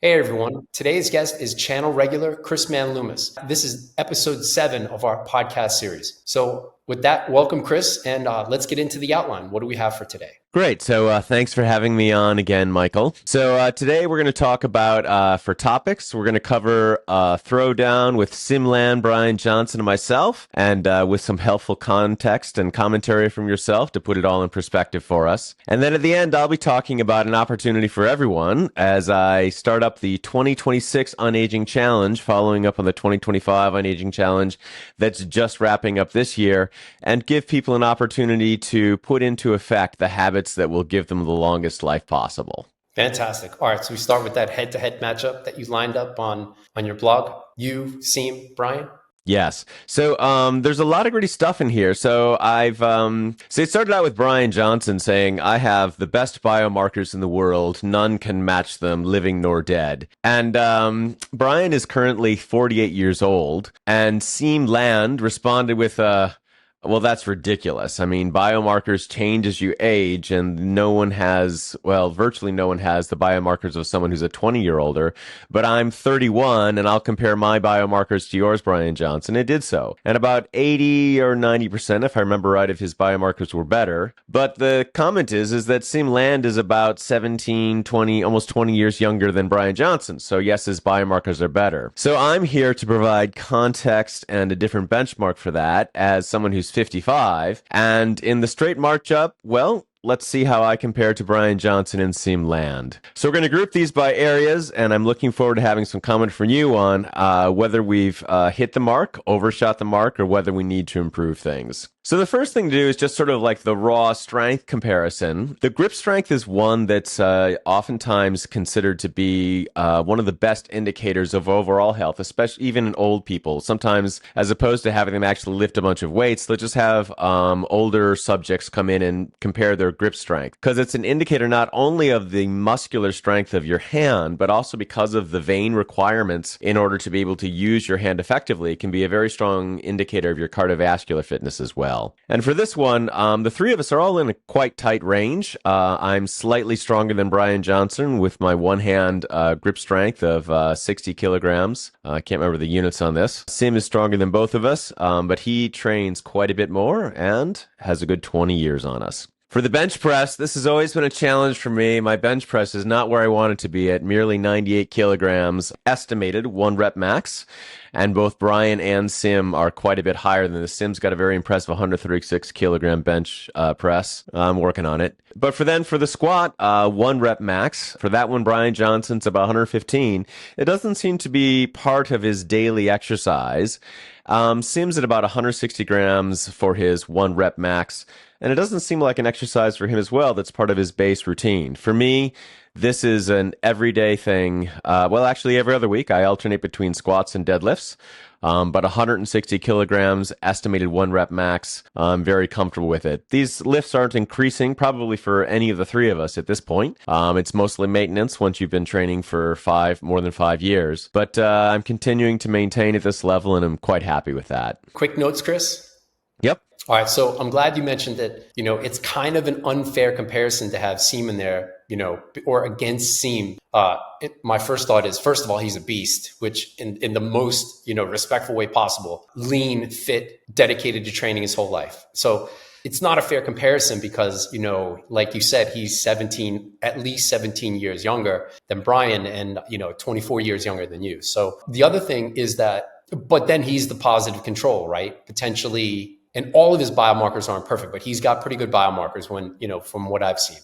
Hey everyone, today's guest is channel regular Crissman Loomis. This is episode 7 of our podcast series. So, with that, welcome Chris, and let's get into the outline. What do we have for today? Great. So thanks for having me on again, Michael. So today we're going to talk about, for topics, we're going to cover Throwdown with Siim, Bryan Johnson, and myself, and with some helpful context and commentary from yourself to put it all in perspective for us. And then at the end, I'll be talking about an opportunity for everyone as I start up the 2026 Unaging Challenge, following up on the 2025 Unaging Challenge that's just wrapping up this year, and give people an opportunity to put into effect the habits that will give them the longest life possible. Fantastic. All right, so we start with that head-to-head matchup that you lined up on your blog. You, Siim, Bryan? Yes. So there's a lot of gritty stuff in here. So it started out with Bryan Johnson saying, I have the best biomarkers in the world. None can match them, living nor dead. And Bryan is currently 48 years old. And Siim responded with well, that's ridiculous. I mean, biomarkers change as you age, and virtually no one has the biomarkers of someone who's a 20-year older. But I'm 31, and I'll compare my biomarkers to yours, Bryan Johnson. It did so. And about 80 or 90%, if I remember right, of his biomarkers were better. But the comment is that Siim is about 17, 20, almost 20 years younger than Bryan Johnson. So yes, his biomarkers are better. So I'm here to provide context and a different benchmark for that as someone who's 55. And in the straight march up, well, let's see how I compare to Bryan Johnson and Siim. So we're going to group these by areas, and I'm looking forward to having some comment from you on whether we've hit the mark, overshot the mark, or whether we need to improve things. So the first thing to do is just sort of like the raw strength comparison. The grip strength is one that's oftentimes considered to be one of the best indicators of overall health, especially even in old people. Sometimes, as opposed to having them actually lift a bunch of weights, they'll just have older subjects come in and compare their grip strength, because it's an indicator not only of the muscular strength of your hand, but also because of the vein requirements in order to be able to use your hand effectively. It can be a very strong indicator of your cardiovascular fitness as well. And for this one, the three of us are all in a quite tight range. I'm slightly stronger than Bryan Johnson with my one-hand grip strength of 60 kilograms. I can't remember the units on this. Siim is stronger than both of us, but he trains quite a bit more and has a good 20 years on us. For the bench press, this has always been a challenge for me. My bench press is not where I want it to be at merely 98 kilograms, estimated 1 rep max. And both Bryan and Siim are quite a bit higher than this. Siim's got a very impressive 136 kilogram bench press. I'm working on it. But for the squat, 1 rep max. For that one, Bryan Johnson's about 115. It doesn't seem to be part of his daily exercise. Siim's at about 160 grams for his 1 rep max. And it doesn't seem like an exercise for him as well that's part of his base routine. For me, this is an everyday thing. Actually, every other week, I alternate between squats and deadlifts. But 160 kilograms, estimated 1 rep max. I'm very comfortable with it. These lifts aren't increasing probably for any of the three of us at this point. It's mostly maintenance once you've been training for more than 5 years. But I'm continuing to maintain at this level, and I'm quite happy with that. Quick notes, Chris? Yep. All right, so I'm glad you mentioned that, it's kind of an unfair comparison to have Siim in there, or against Siim. My first thought is, first of all, he's a beast, which in the most, respectful way possible, lean, fit, dedicated to training his whole life. So it's not a fair comparison because, like you said, he's at least 17 years younger than Bryan and, 24 years younger than you. So the other thing is but then he's the positive control, right? Potentially. And all of his biomarkers aren't perfect, but he's got pretty good biomarkers from what I've seen.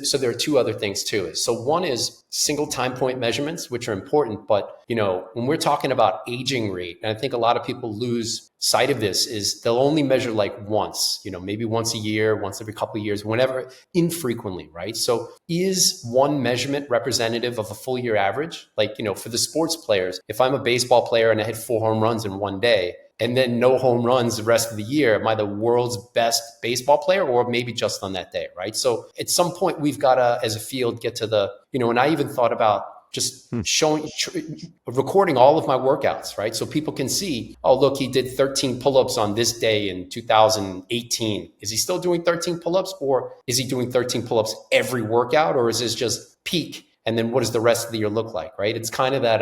So there are two other things too. So one is single time point measurements, which are important. But, when we're talking about aging rate, and I think a lot of people lose sight of this, is they'll only measure like once, maybe once a year, once every couple of years, whenever, infrequently, right? So is one measurement representative of a full year average? Like, for the sports players, if I'm a baseball player and I hit 4 home runs in one day, and then no home runs the rest of the year, am I the world's best baseball player, or maybe just on that day, right? So at some point we've got to, as a field, get to the, and I even thought about just recording all of my workouts, right? So people can see, oh, look, he did 13 pull-ups on this day in 2018. Is he still doing 13 pull-ups, or is he doing 13 pull-ups every workout, or is this just peak and then what does the rest of the year look like, right? It's kind of that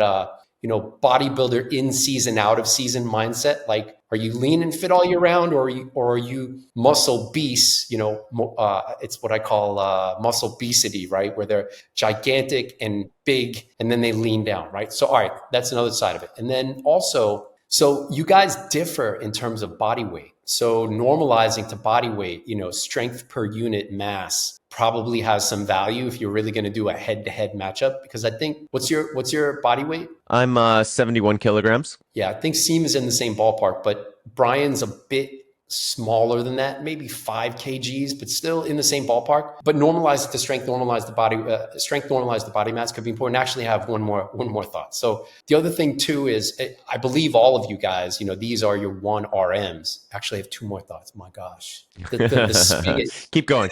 bodybuilder in season, out of season mindset. Like, are you lean and fit all year round, or are you muscle beasts? It's what I call muscle obesity, right? Where they're gigantic and big, and then they lean down, right? So, all right, that's another side of it. And then also, so you guys differ in terms of body weight. So normalizing to body weight, strength per unit mass probably has some value if you're really going to do a head-to-head matchup. Because I think, what's your body weight? I'm 71 kilograms. Yeah, I think Siim is in the same ballpark, but Bryan's a bit smaller than that, maybe 5 kgs, but still in the same ballpark. But normalize it to strength, normalize the body strength, normalize the body mass could be important. Actually, have one more thought. So the other thing too is, I believe all of you guys, these are your 1RMs. Actually, I have 2 more thoughts. My gosh, the spigot. Keep going.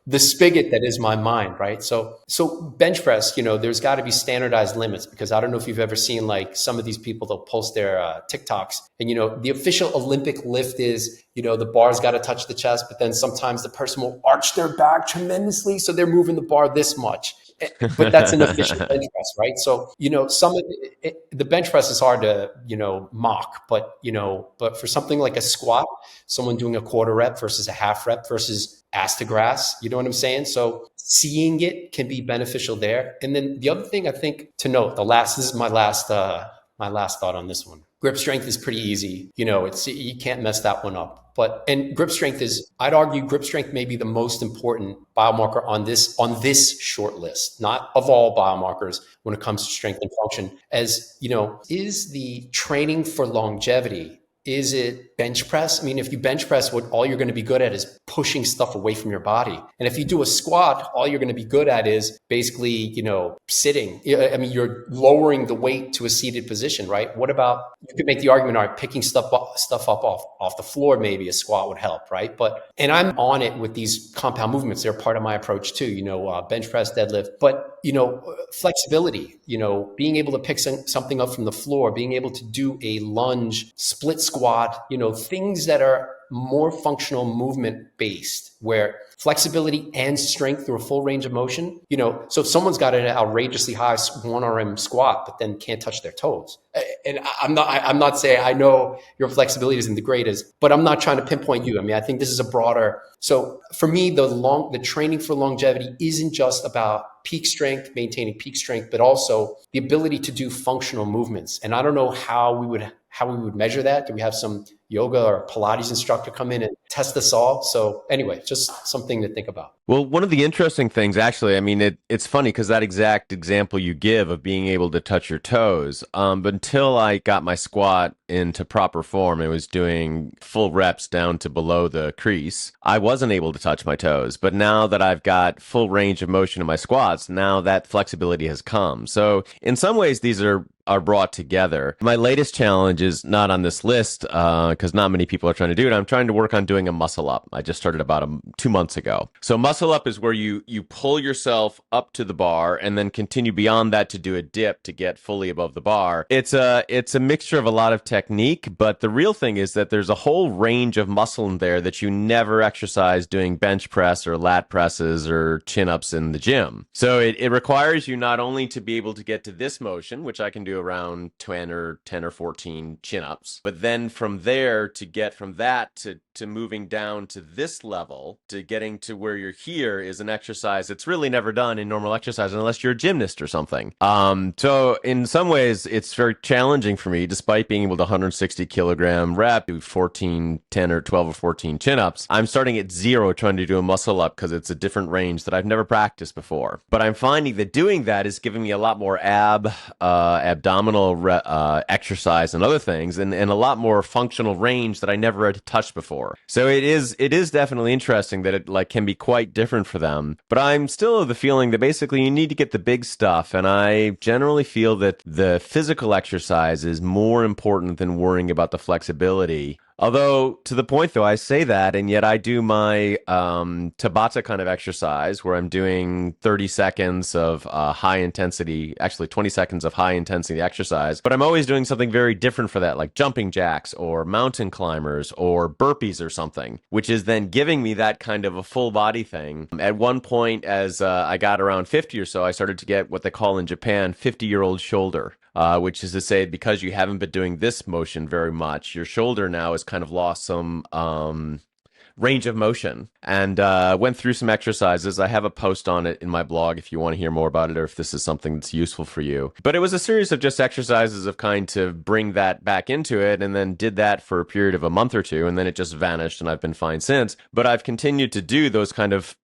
The spigot that is my mind, right? So bench press, there's got to be standardized limits, because I don't know if you've ever seen like some of these people, they'll post their TikToks, and the official Olympic lift is, the bar's got to touch the chest, but then sometimes the person will arch their back tremendously, so they're moving the bar this much. But that's an official bench press, right? So, some of the bench press is hard to, mock, but for something like a squat, someone doing a quarter rep versus a half rep versus ass to grass, you know what I'm saying? So seeing it can be beneficial there. And then the other thing I think to note, this is my last thought on this one. Grip strength is pretty easy. You can't mess that one up. And grip strength I'd argue grip strength may be the most important biomarker on this short list, not of all biomarkers when it comes to strength and function. As is the training for longevity, is it bench press? I mean, if you bench press, all you're going to be good at is pushing stuff away from your body. And if you do a squat, all you're going to be good at is basically, sitting. I mean, you're lowering the weight to a seated position, right? What about, you could make the argument, all right, picking stuff up off the floor, maybe a squat would help, right? And I'm on it with these compound movements. They're part of my approach too, bench press, deadlift, but flexibility, being able to pick something up from the floor, being able to do a lunge, split squat, things that are more functional movement based, where flexibility and strength through a full range of motion, so if someone's got an outrageously high 1RM squat, but then can't touch their toes. And I'm not saying, I know your flexibility isn't the greatest, but I'm not trying to pinpoint you. I mean, I think this is a broader. So for me, the training for longevity isn't just about peak strength, maintaining peak strength, but also the ability to do functional movements. And I don't know how we would measure that. Do we have some yoga or Pilates instructor come in and test us all? So anyway, just something to think about. Well, one of the interesting things, actually, I mean, it's funny because that exact example you give of being able to touch your toes, but until I got my squat into proper form and was doing full reps down to below the crease, I wasn't able to touch my toes. But now that I've got full range of motion in my squats, now that flexibility has come. So in some ways, these are brought together. My latest challenge is not on this list because not many people are trying to do it. I'm trying to work on doing a muscle up. I just started about 2 months ago. So muscle up is where you pull yourself up to the bar and then continue beyond that to do a dip to get fully above the bar. It's a mixture of a lot of technique, but the real thing is that there's a whole range of muscle in there that you never exercise doing bench press or lat presses or chin-ups in the gym. So it requires you not only to be able to get to this motion, which I can do around 10 or 14 chin-ups, but then from there to get from that to moving down to this level, to getting to where you're here, is an exercise that's really never done in normal exercise unless you're a gymnast or something. So in some ways, it's very challenging for me, despite being able to 160 kilogram rep, do 10 or 12 or 14 chin-ups. I'm starting at 0 trying to do a muscle up because it's a different range that I've never practiced before. But I'm finding that doing that is giving me a lot more abdominal exercise and other things, and a lot more functional range that I never had touched before. So it is definitely interesting that it can be quite different for them. But I'm still of the feeling that basically you need to get the big stuff, and I generally feel that the physical exercise is more important than worrying about the flexibility. Although, to the point though, I say that, and yet I do my Tabata kind of exercise where I'm doing 30 seconds of high intensity, actually 20 seconds of high intensity exercise. But I'm always doing something very different for that, like jumping jacks or mountain climbers or burpees or something, which is then giving me that kind of a full body thing. At one point, as I got around 50 or so, I started to get what they call in Japan 50-year-old shoulder. Which is to say, because you haven't been doing this motion very much, your shoulder now has kind of lost some range of motion. And went through some exercises. I have a post on it in my blog if you want to hear more about it or if this is something that's useful for you. But it was a series of just exercises of kind to bring that back into it, and then did that for a period of a month or two, and then it just vanished, and I've been fine since. But I've continued to do those kind of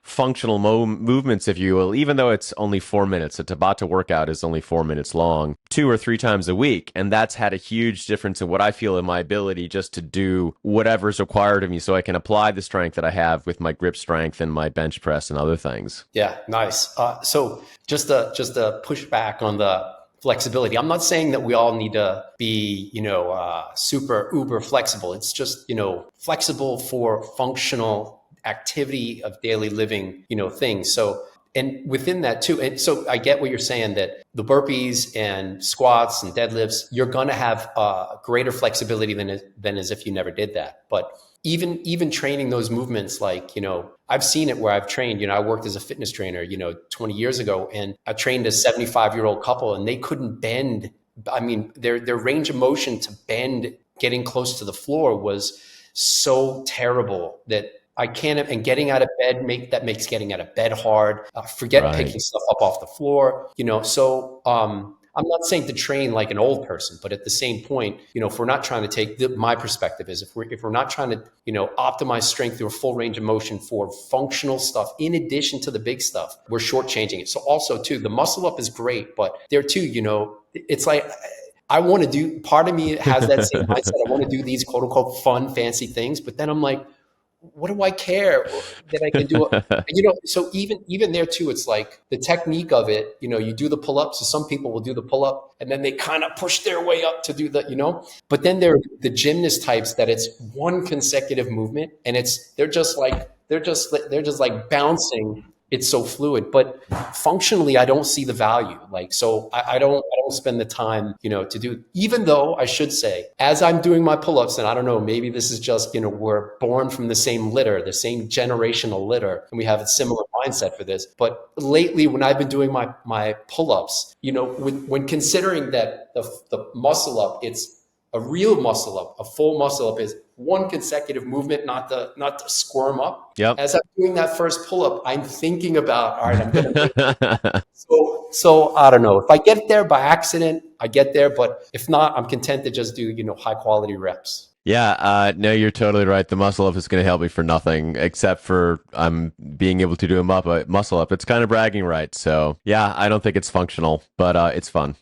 functional movements, if you will, even though it's only 4 minutes. A Tabata workout is only 4 minutes long, 2 or 3 times a week. And that's had a huge difference in what I feel in my ability just to do whatever's required of me so I can apply the strength that I have with my grip strength and my bench press and other things. Yeah, nice. So just to push back on the flexibility, I'm not saying that we all need to be, super uber flexible. It's just, flexible for functional activity of daily living, things. So, and within that too, and so I get what you're saying, that the burpees and squats and deadlifts, you're going to have greater flexibility than as if you never did that. But even training those movements, like, I've seen it where I've trained, I worked as a fitness trainer, 20 years ago, and I trained a 75-year-old couple, and they couldn't bend. I mean, their range of motion to bend, getting close to the floor was so terrible that I can't, and getting out of bed makes getting out of bed hard. Forget Right. picking stuff up off the floor, So I'm not saying to train like an old person, but at the same point, if we're not trying to take my perspective is if we're not trying to, optimize strength through a full range of motion for functional stuff, in addition to the big stuff, we're shortchanging it. So also too, the muscle up is great, but there too, it's like, I want to do, part of me has that same mindset. I want to do these quote unquote fun, fancy things, but then I'm like, what do I care that I can do it? So even there too, it's like the technique of it, you do the pull-ups. So some people will do the pull-up and then they kind of push their way up to do the, but then there are the gymnast types that it's one consecutive movement and they're just like bouncing. It's so fluid, but functionally, I don't see the value. So I don't spend the time, to do, even though I should say, as I'm doing my pull-ups, and I don't know, maybe this is just, we're born from the same litter, the same generational litter, and we have a similar mindset for this. But lately, when I've been doing my pull-ups, when considering that the muscle up, it's a real muscle up, a full muscle up is one consecutive movement, not to squirm up. Yep. As I'm doing that first pull up, I'm thinking about, all right, I'm going to. So I don't know if I get there by accident, I get there, but if not, I'm content to just do, high quality reps. Yeah, no, you're totally right. The muscle up is going to help me for nothing except for being able to do a muscle up. It's kind of bragging rights. So yeah, I don't think it's functional, but it's fun.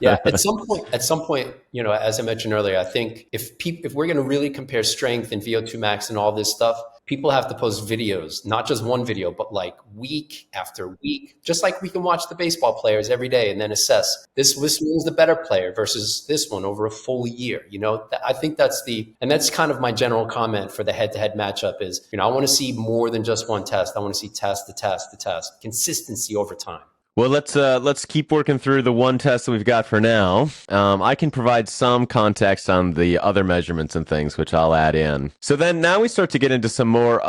Yeah, at some point, as I mentioned earlier, I think if we're going to really compare strength and VO2 max and all this stuff, people have to post videos, not just one video, but like week after week, just like we can watch the baseball players every day and then assess this one's the better player versus this one over a full year. I think and that's kind of my general comment for the head-to-head matchup is, I want to see more than just one test. I want to see test to test to test, consistency over time. Well, let's keep working through the one test that we've got for now. I can provide some context on the other measurements and things, which I'll add in. So then now we start to get into some more,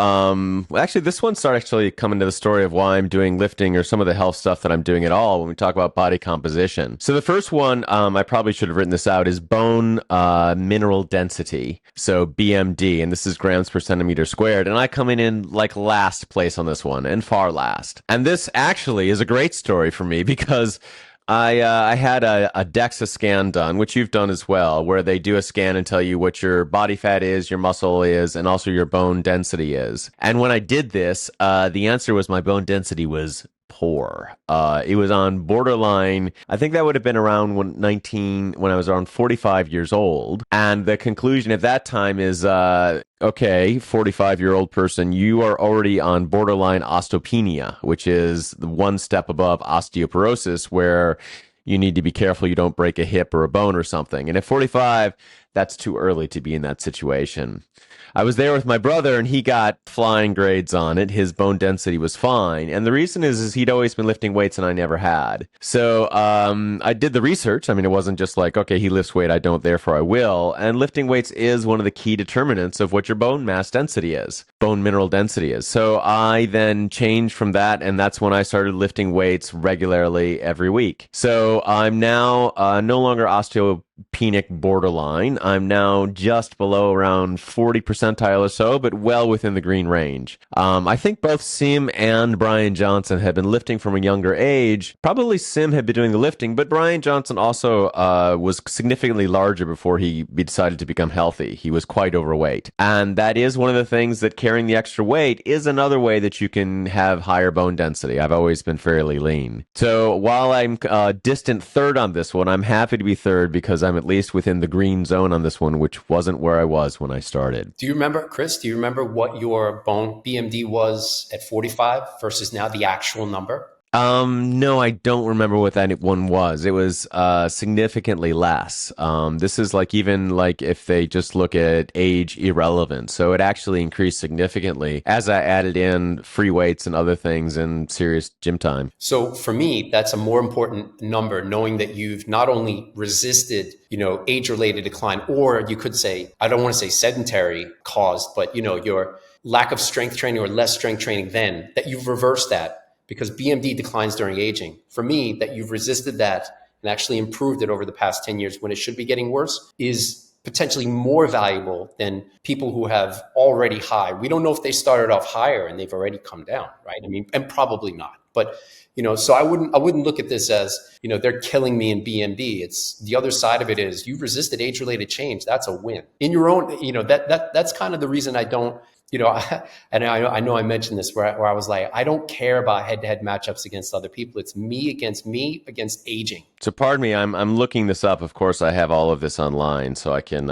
actually this one starts actually coming to the story of why I'm doing lifting or some of the health stuff that I'm doing at all when we talk about body composition. So the first one, I probably should have written this out, is bone mineral density. So BMD, and this is grams per centimeter squared. And I come in like last place on this one and far last. And this actually is a great story for me because I had a DEXA scan done, which you've done as well, where they do a scan and tell you what your body fat is, your muscle is, and also your bone density is. And when I did this, the answer was my bone density was poor. It was on borderline. I think that would have been around when I was around 45 years old. And the conclusion at that time is, okay, 45-year-old person, you are already on borderline osteopenia, which is the one step above osteoporosis, where you need to be careful you don't break a hip or a bone or something. And at 45, that's too early to be in that situation. I was there with my brother and he got flying grades on it. His bone density was fine. And the reason is he'd always been lifting weights and I never had. So I did the research. I mean, it wasn't just like, okay, he lifts weight, I don't, therefore I will. And lifting weights is one of the key determinants of what your bone mass density is, bone mineral density is. So I then changed from that, and that's when I started lifting weights regularly every week. So I'm now no longer osteopenic borderline. I'm now just below around 40 percentile or so, but well within the green range. I think both Siim and Bryan Johnson had been lifting from a younger age. Probably Siim had been doing the lifting, but Bryan Johnson also was significantly larger before he decided to become healthy. He was quite overweight. And that is one of the things that carrying the extra weight is another way that you can have higher bone density. I've always been fairly lean. So while I'm distant third on this one, I'm happy to be third because I'm at least within the green zone on this one, which wasn't where I was when I started. Do you remember, Chris, do you remember what your bone BMD was at 45 versus now the actual number? No, I don't remember what that one was. It was significantly less. This is like even like if they just look at age irrelevant. So it actually increased significantly as I added in free weights and other things and serious gym time. So for me, that's a more important number, knowing that you've not only resisted, age-related decline, or you could say, I don't want to say sedentary caused, but, your lack of strength training or less strength training then, that you've reversed that. Because BMD declines during aging. For me, that you've resisted that and actually improved it over the past 10 years when it should be getting worse is potentially more valuable than people who have already high. We don't know if they started off higher and they've already come down, right? I mean, and probably not. But, so I wouldn't look at this as, they're killing me in BMD. It's the other side of it is you've resisted age-related change. That's a win. In your own, that's kind of the reason I don't, and I know I mentioned this where I was like, I don't care about head-to-head matchups against other people. It's me against aging. So pardon me, I'm looking this up. Of course, I have all of this online, so I can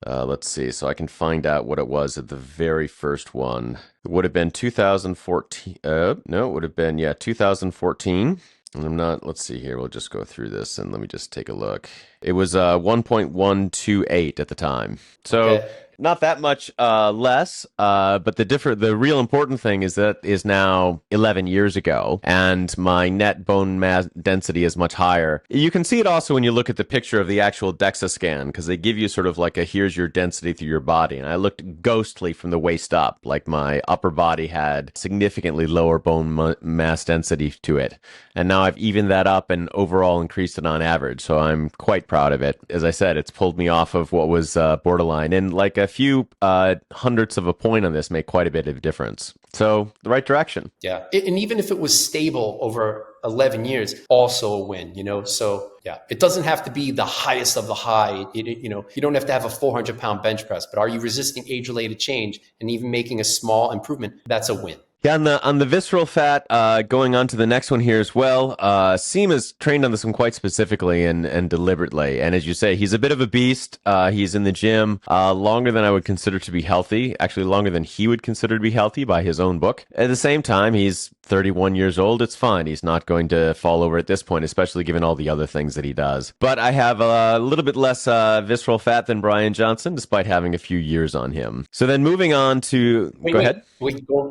let's see. So I can find out what it was at the very first one. It would have been 2014. No, it would have been 2014. And let's see here. We'll just go through this and let me just take a look. It was 1.128 at the time. So. Okay. Not that much less, but the real important thing is that is now 11 years ago, and my net bone mass density is much higher. You can see it also when you look at the picture of the actual DEXA scan, because they give you sort of like here's your density through your body, and I looked ghostly from the waist up, like my upper body had significantly lower bone mass density to it, and now I've evened that up and overall increased it on average, so I'm quite proud of it. As I said, it's pulled me off of what was borderline, and like a few hundredths of a point on this make quite a bit of difference. So the right direction. Yeah. And even if it was stable over 11 years, also a win, So yeah, it doesn't have to be the highest of the high. You don't have to have a 400-pound bench press, but are you resisting age-related change and even making a small improvement? That's a win. Yeah, on the visceral fat, going on to the next one here as well, Siim is trained on this one quite specifically and deliberately. And as you say, he's a bit of a beast. He's in the gym longer than I would consider to be healthy, actually longer than he would consider to be healthy by his own book. At the same time, he's 31 years old. It's fine. He's not going to fall over at this point, especially given all the other things that he does. But I have a little bit less visceral fat than Bryan Johnson, despite having a few years on him. So then moving on to... Go ahead.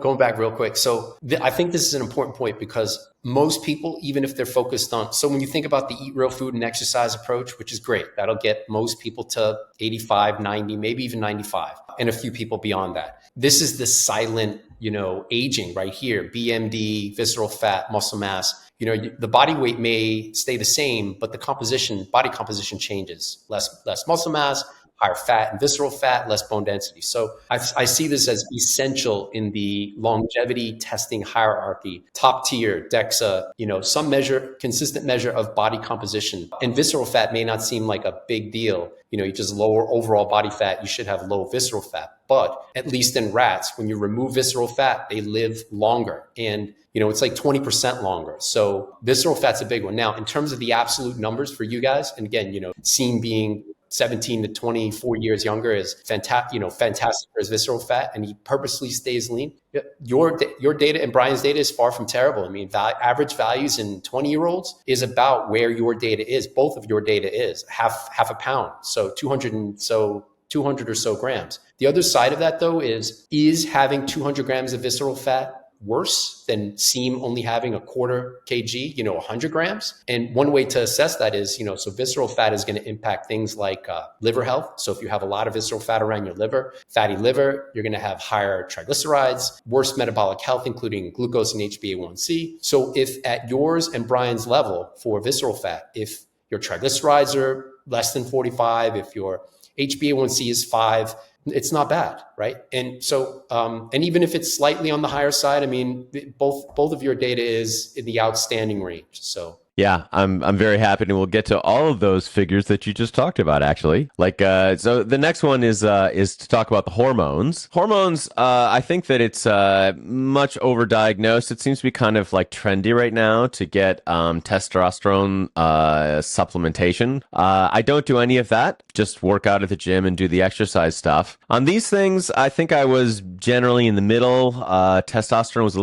Going back real quick. So I think this is an important point because most people, even if they're focused on, so when you think about the eat real food and exercise approach, which is great, that'll get most people to 85, 90, maybe even 95, and a few people beyond that. This is the silent, aging right here, BMD, visceral fat, muscle mass. The body weight may stay the same, but the body composition changes. Less muscle mass, higher fat and visceral fat, less bone density. So I see this as essential in the longevity testing hierarchy, top tier, DEXA, some consistent measure of body composition. And visceral fat may not seem like a big deal. You just lower overall body fat, you should have low visceral fat. But at least in rats, when you remove visceral fat, they live longer. And it's like 20% longer. So visceral fat's a big one. Now, in terms of the absolute numbers for you guys, and again, Siim being 17 to 24 years younger is fantastic for his visceral fat, and he purposely stays lean. Your data and Bryan's data is far from terrible. I mean, average values in 20-year-olds is about where your data is. Both of your data is half a pound, so 200 or so grams. The other side of that, though, is having 200 grams of visceral fat worse than Siim only having a quarter kg, 100 grams? And one way to assess that is, so visceral fat is going to impact things like liver health. So if you have a lot of visceral fat around your liver, fatty liver, you're going to have higher triglycerides, worse metabolic health, including glucose and HbA1c. So if at yours and Bryan's level for visceral fat, if your triglycerides are less than 45, if your HbA1c is 5, it's not bad, right? And so, and even if it's slightly on the higher side, I mean, both of your data is in the outstanding range. So yeah, I'm very happy, and we'll get to all of those figures that you just talked about, actually. So the next one is to talk about the hormones. Hormones, I think that it's much overdiagnosed. It seems to be kind of like trendy right now to get testosterone supplementation. I don't do any of that. Just work out at the gym and do the exercise stuff. On these things, I think I was generally in the middle. Testosterone was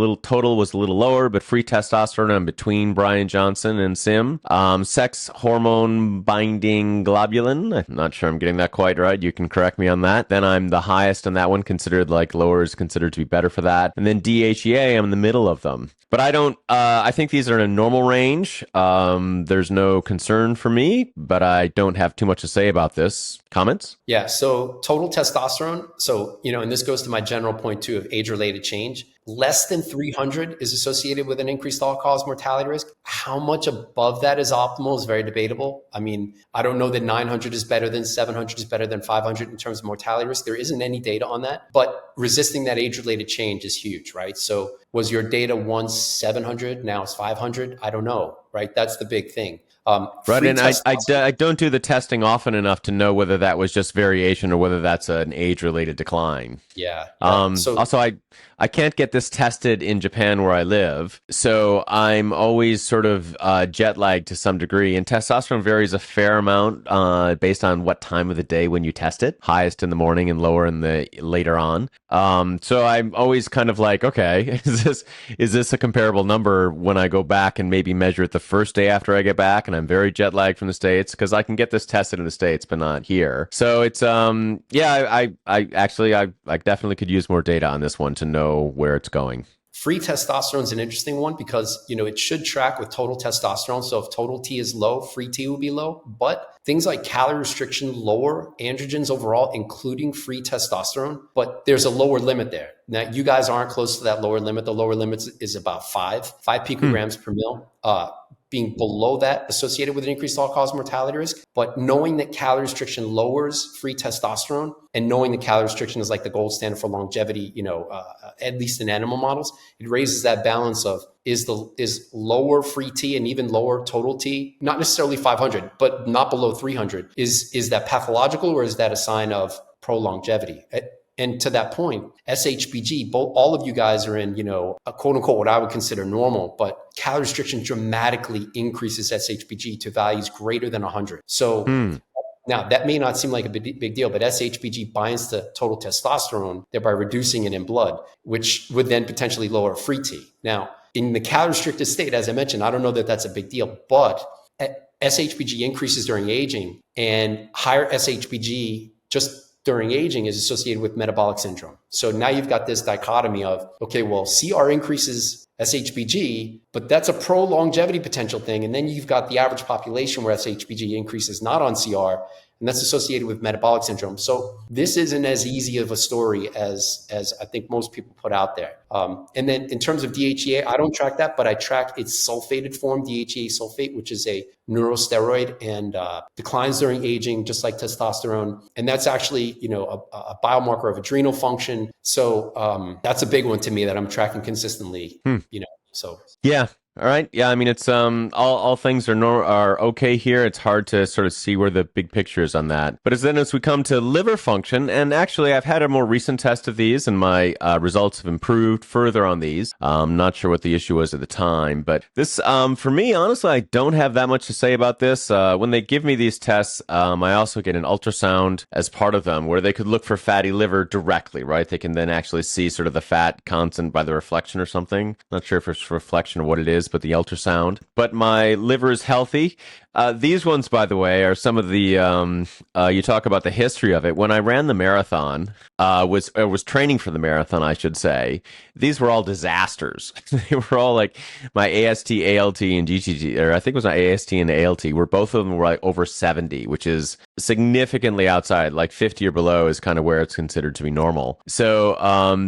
a little lower, but free testosterone, I'm between Bryan Johnson and Siim. Sex hormone binding globulin, I'm not sure I'm getting that quite right. You can correct me on that. Then I'm the highest on that one, considered like lower is considered to be better for that. And then DHEA, I'm in the middle of them. But I think these are in a normal range. There's no concern for me, but I don't have too much to say about this. Comments? Yeah. So total testosterone. So, and this goes to my general point too of age-related change. Less than 300 is associated with an increased all-cause mortality risk. How much above that is optimal is very debatable. I mean, I don't know that 900 is better than 700 is better than 500 in terms of mortality risk. There isn't any data on that, but resisting that age-related change is huge, right? So was your data once 700, now it's 500? I don't know, right? That's the big thing. Right, and I don't do the testing often enough to know whether that was just variation or whether that's an age-related decline. Yeah. Also, I can't get this tested in Japan where I live, so I'm always sort of jet lagged to some degree. And testosterone varies a fair amount based on what time of the day when you test it. Highest in the morning and lower in the later on. So I'm always kind of like, okay, is this a comparable number when I go back and maybe measure it the first day after I get back? And I'm very jet lagged from the States because I can get this tested in the States, but not here. So it's I definitely could use more data on this one to know where it's going. Free testosterone is an interesting one because, it should track with total testosterone. So if total T is low, free T will be low. But things like calorie restriction lower androgens overall, including free testosterone. But there's a lower limit there. Now, you guys aren't close to that lower limit. The lower limit is about 5 picograms per mil. Being below that associated with an increased all-cause mortality risk. But knowing that calorie restriction lowers free testosterone and knowing that calorie restriction is like the gold standard for longevity, at least in animal models, it raises that balance of is lower free T and even lower total T, not necessarily 500, but not below 300. Is that pathological or is that a sign of pro-longevity? And to that point, SHBG, all of you guys are in, a quote unquote, what I would consider normal, but calorie restriction dramatically increases SHBG to values greater than 100. So now that may not seem like a big deal, but SHBG binds to total testosterone, thereby reducing it in blood, which would then potentially lower free T. Now, in the calorie restricted state, as I mentioned, I don't know that that's a big deal, but SHBG increases during aging, and higher SHBG just during aging is associated with metabolic syndrome. So now you've got this dichotomy of, okay, well, CR increases SHBG, but that's a pro-longevity potential thing. And then you've got the average population where SHBG increases not on CR, and that's associated with metabolic syndrome. So this isn't as easy of a story as I think most people put out there. And then in terms of DHEA, I don't track that, but I track its sulfated form, DHEA sulfate, which is a neurosteroid and declines during aging, just like testosterone. And that's actually, a biomarker of adrenal function. So that's a big one to me that I'm tracking consistently, so. Yeah. All right. Yeah, I mean it's all things are okay here. It's hard to sort of see where the big picture is on that. But as we come to liver function, and actually I've had a more recent test of these, and my results have improved further on these. Not sure what the issue was at the time, but this for me, honestly, I don't have that much to say about this. When they give me these tests, I also get an ultrasound as part of them, where they could look for fatty liver directly. Right? They can then actually see sort of the fat content by the reflection or something. Not sure if it's reflection or what it is, but the ultrasound. But my liver is healthy. These ones, by the way, are some of the. You talk about the history of it. When I ran the marathon, was training for the marathon, I should say. These were all disasters. They were all like my AST, ALT, and GTT, or I think it was my AST and ALT. Where both of them were like over 70, which is significantly outside. Like 50 or below is kind of where it's considered to be normal. So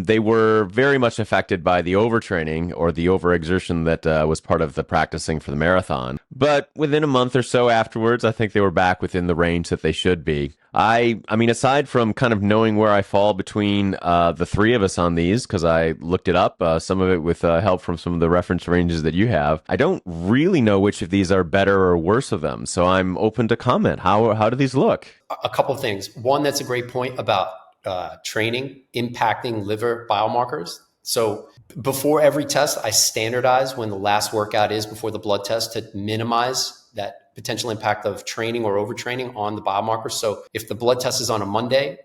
they were very much affected by the overtraining or the overexertion that was part of the practicing for the marathon. But within a month or so afterwards, I think they were back within the range that they should be. I mean, aside from kind of knowing where I fall between the three of us on these, because I looked it up, some of it with help from some of the reference ranges that you have, I don't really know which of these are better or worse of them. So I'm open to comment. How do these look? A couple of things. One, that's a great point about training impacting liver biomarkers. So before every test, I standardize when the last workout is before the blood test to minimize that potential impact of training or overtraining on the biomarkers. So if the blood test is on a Monday,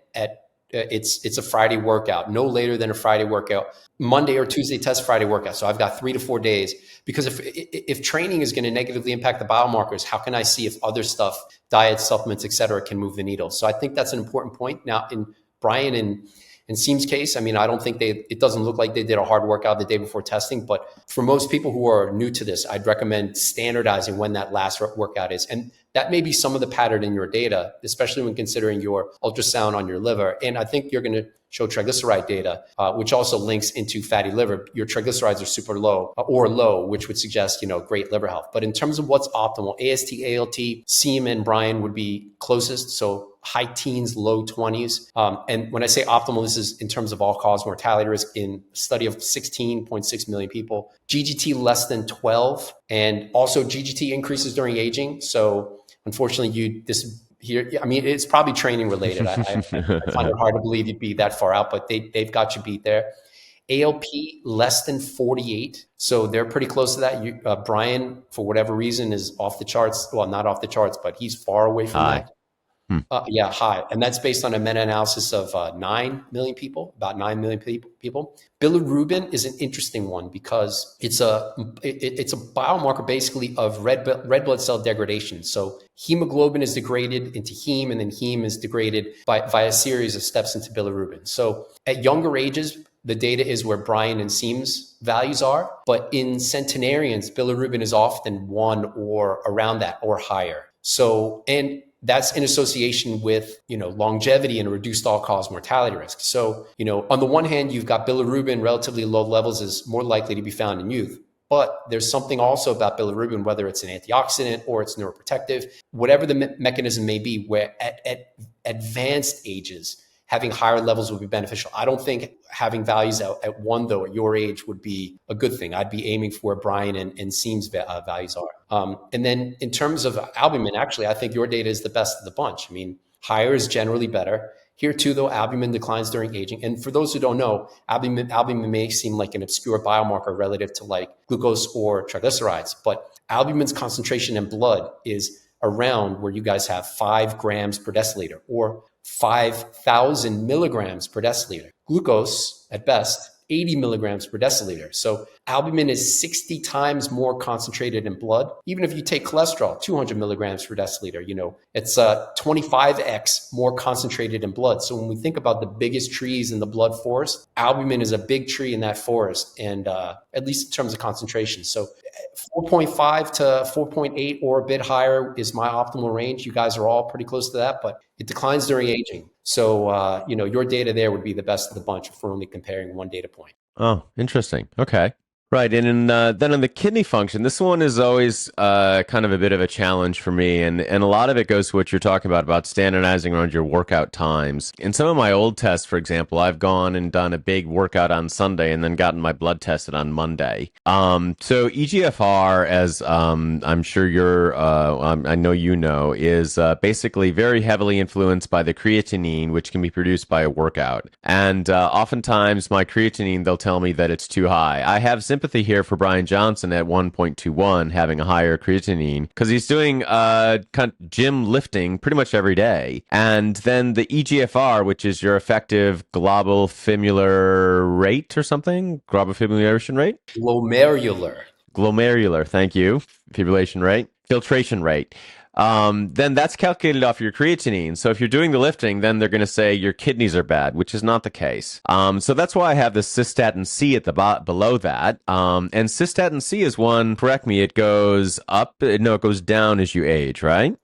it's a Friday workout, no later than a Friday workout. Monday or Tuesday test, Friday workout. So I've got 3 to 4 days, because if training is going to negatively impact the biomarkers, how can I see if other stuff, diet, supplements, et cetera, can move the needle? So I think that's an important point. Now, in Bryan and Siim's case, I mean, I don't think it doesn't look like they did a hard workout the day before testing, but for most people who are new to this, I'd recommend standardizing when that last workout is. And that may be some of the pattern in your data, especially when considering your ultrasound on your liver. And I think you're going to show triglyceride data, which also links into fatty liver. Your triglycerides are super low or low, which would suggest, great liver health. But in terms of what's optimal, AST, ALT, Siim and Bryan would be closest. So high teens, low 20s. And when I say optimal, this is in terms of all-cause mortality risk in a study of 16.6 million people. GGT less than 12, and also GGT increases during aging. So unfortunately, it's probably training related. I find it hard to believe you'd be that far out, but they've got you beat there. ALP less than 48, so they're pretty close to that. Bryan, for whatever reason, is off the charts. Well, not off the charts, but he's far away from that. High. And that's based on a meta-analysis of 9 million people, about 9 million people. Bilirubin is an interesting one because it's a biomarker basically of red blood cell degradation. So hemoglobin is degraded into heme, and then heme is degraded via a series of steps into bilirubin. So at younger ages, the data is where Bryan and Siim's values are, but in centenarians, bilirubin is often 1 or around that or higher. So, and that's in association with, longevity and reduced all-cause mortality risk. So, on the one hand, you've got bilirubin, relatively low levels is more likely to be found in youth. But there's something also about bilirubin, whether it's an antioxidant or it's neuroprotective, whatever the mechanism may be, where at advanced ages, having higher levels would be beneficial. I don't think having values at 1, though, at your age would be a good thing. I'd be aiming for where Bryan and Siim's values are. And then in terms of albumin, actually, I think your data is the best of the bunch. I mean, higher is generally better. Here, too, though, albumin declines during aging. And for those who don't know, albumin may seem like an obscure biomarker relative to like glucose or triglycerides, but albumin's concentration in blood is around where you guys have 5 grams per deciliter or 5,000 milligrams per deciliter. Glucose, at best, 80 milligrams per deciliter. So albumin is 60 times more concentrated in blood. Even if you take cholesterol, 200 milligrams per deciliter, it's 25x more concentrated in blood. So when we think about the biggest trees in the blood forest, albumin is a big tree in that forest, and at least in terms of concentration. So 4.5 to 4.8 or a bit higher is my optimal range. You guys are all pretty close to that, but it declines during aging. So, your data there would be the best of the bunch if we're only comparing one data point. Oh, interesting. Okay. Right, and then on the kidney function, this one is always kind of a bit of a challenge for me, and a lot of it goes to what you're talking about standardizing around your workout times. In some of my old tests, for example, I've gone and done a big workout on Sunday and then gotten my blood tested on Monday. So EGFR, as I'm sure I know you know, is basically very heavily influenced by the creatinine, which can be produced by a workout. And oftentimes, my creatinine, they'll tell me that it's too high. I have sympathy here for Bryan Johnson at 1.21 having a higher creatinine because he's doing kind of gym lifting pretty much every day. And then the EGFR, which is your effective globofimular rate or something, globofimulation rate? Glomerular, thank you. Fibrillation rate, filtration rate. Then that's calculated off your creatinine. So if you're doing the lifting, then they're going to say your kidneys are bad, which is not the case. So that's why I have the cystatin C at the below that. And cystatin C is one, correct me, it goes up. No, it goes down as you age, right?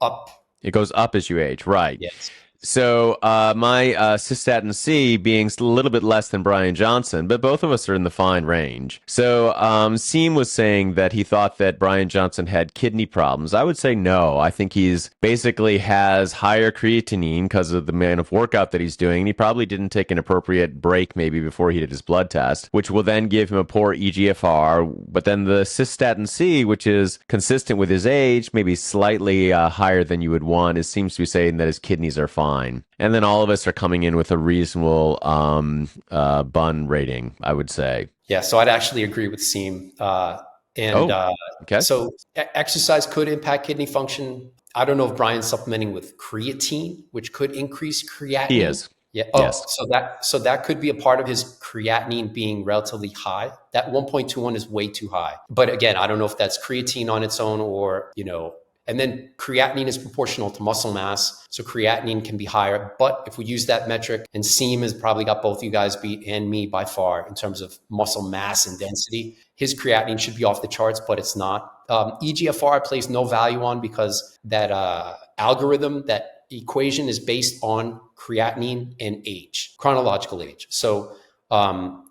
Up. It goes up as you age, right? Yes. So my cystatin C being a little bit less than Bryan Johnson, but both of us are in the fine range. So Siim was saying that he thought that Bryan Johnson had kidney problems. I would say no. I think he's basically has higher creatinine because of the amount of workout that he's doing. And he probably didn't take an appropriate break maybe before he did his blood test, which will then give him a poor EGFR. But then the cystatin C, which is consistent with his age, maybe slightly higher than you would want, seems to be saying that his kidneys are fine. And then all of us are coming in with a reasonable bun rating, I would say. Yeah, so I'd actually agree with Siim. Okay. So exercise could impact kidney function. I don't know if Bryan's supplementing with creatine, which could increase creatinine. He is. Yeah. Oh, yes. So that could be a part of his creatinine being relatively high. That 1.21 is way too high. But again, I don't know if that's creatine on its own or, and then creatinine is proportional to muscle mass. So creatinine can be higher. But if we use that metric, and Siim has probably got both you guys beat and me by far in terms of muscle mass and density, his creatinine should be off the charts, but it's not. EGFR I place no value on because that algorithm, that equation is based on creatinine and age, chronological age. So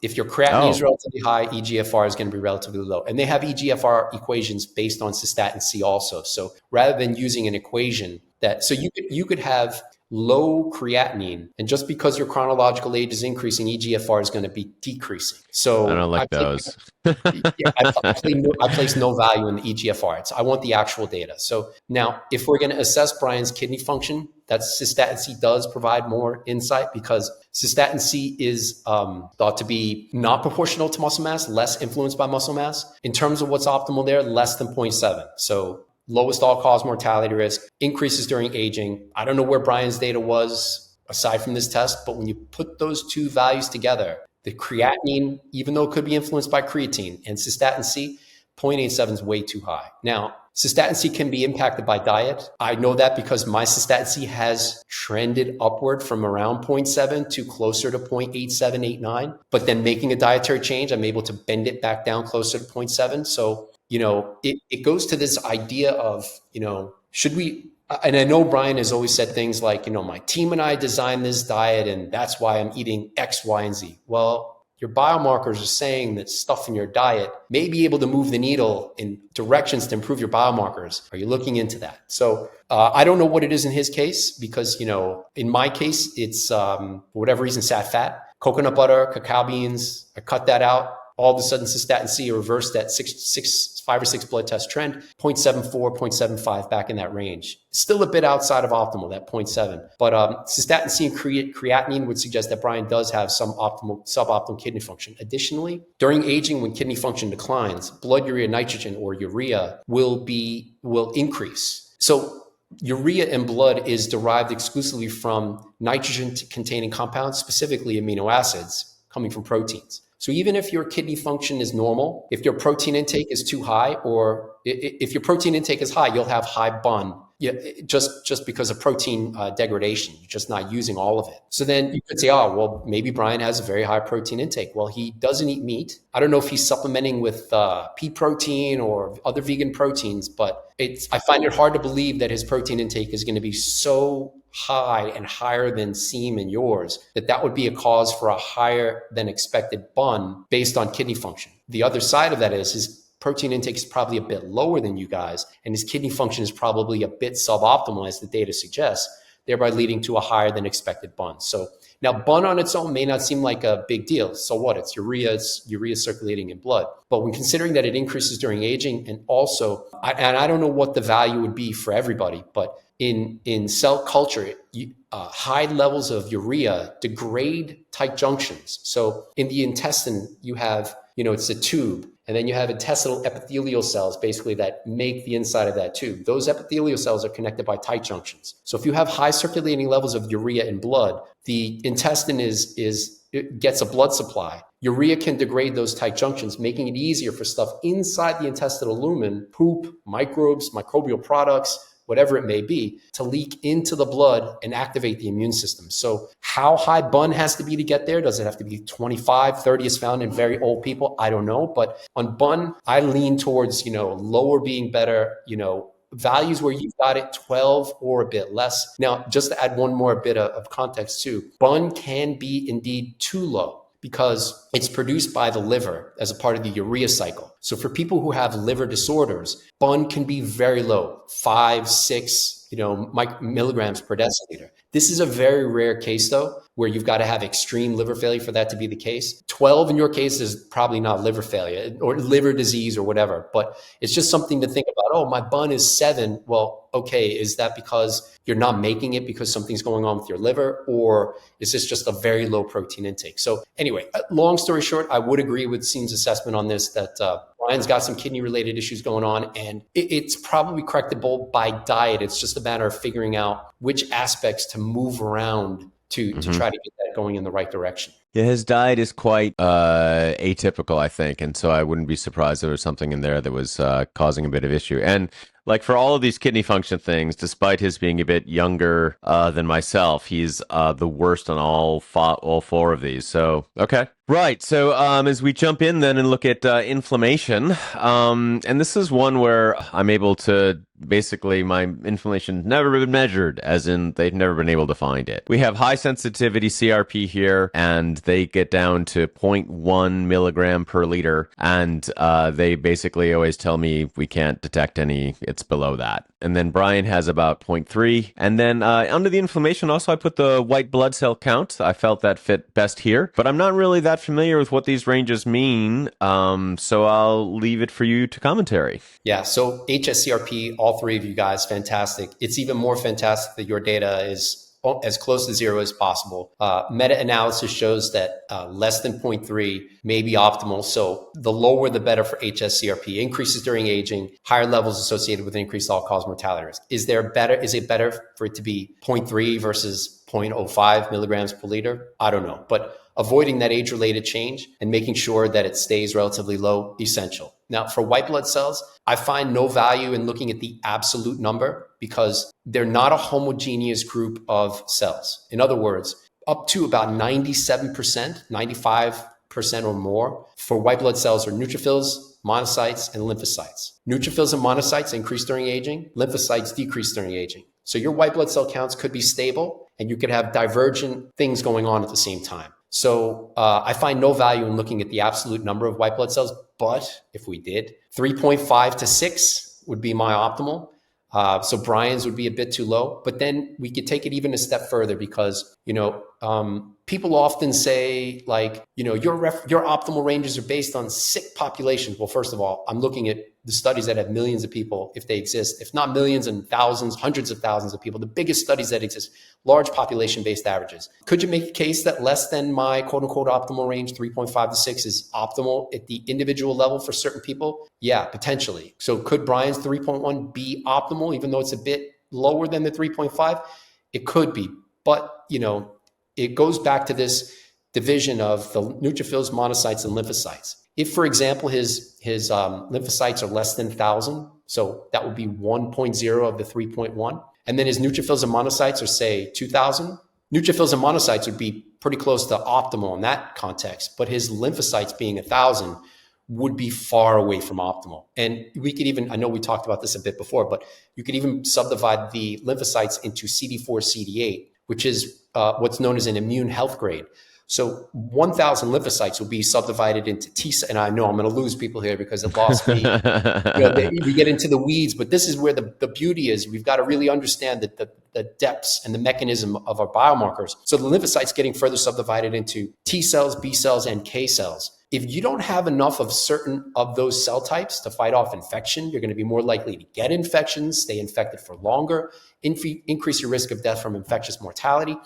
if your creatinine is relatively high, EGFR is going to be relatively low. And they have EGFR equations based on cystatin C also. So rather than using an equation so you could have low creatinine, and just because your chronological age is increasing, EGFR is going to be decreasing. So I don't like those. I place no value in the EGFR. I want the actual data. So now, if we're going to assess Bryan's kidney function, that cystatin C does provide more insight because cystatin C is thought to be not proportional to muscle mass, less influenced by muscle mass. In terms of what's optimal there, less than 0.7. So lowest all-cause mortality risk, increases during aging. I don't know where Bryan's data was aside from this test, but when you put those two values together, the creatinine, even though it could be influenced by creatine, and cystatin C, 0.87 is way too high. Now, cystatin C can be impacted by diet. I know that because my cystatin C has trended upward from around 0.7 to closer to 0.8789. But then making a dietary change, I'm able to bend it back down closer to 0.7. So, it goes to this idea of, should we, and I know Bryan has always said things like, my team and I designed this diet and that's why I'm eating X, Y, and Z. Well, your biomarkers are saying that stuff in your diet may be able to move the needle in directions to improve your biomarkers. Are you looking into that? So I don't know what it is in his case because, in my case, it's for whatever reason, sat fat, coconut butter, cacao beans. I cut that out. All of a sudden, cystatin C reversed that 5 or 6 blood test trend, 0.74, 0.75 back in that range. Still a bit outside of optimal, that 0.7. But cystatin C and creatinine would suggest that Bryan does have some suboptimal kidney function. Additionally, during aging, when kidney function declines, blood urea nitrogen or urea will increase. So urea in blood is derived exclusively from nitrogen-containing compounds, specifically amino acids, coming from proteins. So even if your kidney function is normal, if your protein intake is too high, or if your protein intake is high, you'll have high BUN, just because of protein degradation. You're just not using all of it. So then you could say, oh, well, maybe Bryan has a very high protein intake. Well, he doesn't eat meat. I don't know if he's supplementing with pea protein or other vegan proteins, but I find it hard to believe that his protein intake is going to be so high and higher than Siim and yours, that would be a cause for a higher than expected bun based on kidney function. The other side of that is his protein intake is probably a bit lower than you guys, and his kidney function is probably a bit suboptimal, as the data suggests, thereby leading to a higher than expected bun. So now bun on its own may not seem like a big deal. So what? It's urea circulating in blood. But when considering that it increases during aging, and also, I don't know what the value would be for everybody, but in cell culture, high levels of urea degrade tight junctions. So in the intestine, you have, it's a tube. And then you have intestinal epithelial cells, basically, that make the inside of that tube. Those epithelial cells are connected by tight junctions. So if you have high circulating levels of urea in blood, the intestine it gets a blood supply. Urea can degrade those tight junctions, making it easier for stuff inside the intestinal lumen, poop, microbes, microbial products, whatever it may be, to leak into the blood and activate the immune system. So how high bun has to be to get there? Does it have to be 25, 30 is found in very old people? I don't know. But on bun, I lean towards, lower being better, values where you've got it 12 or a bit less. Now, just to add one more bit of context too, bun can be indeed too low, because it's produced by the liver as a part of the urea cycle. So for people who have liver disorders, bun can be very low, 5, 6, milligrams per deciliter. This is a very rare case, though, where you've got to have extreme liver failure for that to be the case. 12 in your case is probably not liver failure or liver disease or whatever, but it's just something to think about. Oh, my bun is 7. Well, okay, is that because you're not making it because something's going on with your liver, or is this just a very low protein intake? So anyway, long story short, I would agree with Siim's assessment on this, that Bryan's got some kidney-related issues going on, and it's probably correctable by diet. It's just a matter of figuring out which aspects to move around to try to get that going in the right direction. Yeah, his diet is quite atypical, I think, and so I wouldn't be surprised if there was something in there that was causing a bit of issue. And like for all of these kidney function things, despite his being a bit younger than myself, he's the worst on all 4 of these. So, okay. Right. So as we jump in then and look at inflammation, and this is one where I'm able to basically, my inflammation never been measured, as in they've never been able to find it. We have high sensitivity CRP here, and they get down to 0.1 milligram per liter. And they basically always tell me we can't detect any, it's below that. And then Bryan has about 0.3. And then under the inflammation, also I put the white blood cell count. I felt that fit best here, but I'm not really that familiar with what these ranges mean. So I'll leave it for you to commentary. Yeah. So HSCRP, all 3 of you guys, fantastic. It's even more fantastic that your data is as close to 0 as possible. Meta-analysis shows that less than 0.3 may be optimal. So the lower, the better for HSCRP. Increases during aging, higher levels associated with increased all-cause mortality risk. Is it better for it to be 0.3 versus 0.05 milligrams per liter? I don't know. But avoiding that age-related change and making sure that it stays relatively low, essential. Now, for white blood cells, I find no value in looking at the absolute number because they're not a homogeneous group of cells. In other words, up to about 97%, 95% or more for white blood cells are neutrophils, monocytes, and lymphocytes. Neutrophils and monocytes increase during aging, lymphocytes decrease during aging. So your white blood cell counts could be stable and you could have divergent things going on at the same time. So I find no value in looking at the absolute number of white blood cells, but if we did, 3.5 to 6 would be my optimal. So Bryan's would be a bit too low, but then we could take it even a step further because, people often say like, your optimal ranges are based on sick populations. Well, first of all, I'm looking at the studies that have millions of people, if they exist, if not millions and thousands, hundreds of thousands of people, the biggest studies that exist, large population-based averages. Could you make a case that less than my quote unquote optimal range, 3.5 to 6 is optimal at the individual level for certain people? Yeah, potentially. So could Bryan's 3.1 be optimal, even though it's a bit lower than the 3.5? It could be, but it goes back to this division of the neutrophils, monocytes, and lymphocytes. If, for example, his lymphocytes are less than 1,000, so that would be 1.0 of the 3.1, and then his neutrophils and monocytes are, say, 2,000, neutrophils and monocytes would be pretty close to optimal in that context, but his lymphocytes being 1,000 would be far away from optimal. And we could even, I know we talked about this a bit before, but you could even subdivide the lymphocytes into CD4, CD8, which is what's known as an immune health grade. So 1,000 lymphocytes will be subdivided into T cells. And I know I'm going to lose people here because it lost me. We get into the weeds, but this is where the beauty is. We've got to really understand that the depths and the mechanism of our biomarkers. So the lymphocytes getting further subdivided into T cells, B cells, and K cells. If you don't have enough of certain of those cell types to fight off infection, you're going to be more likely to get infections, stay infected for longer, increase your risk of death from infectious mortality.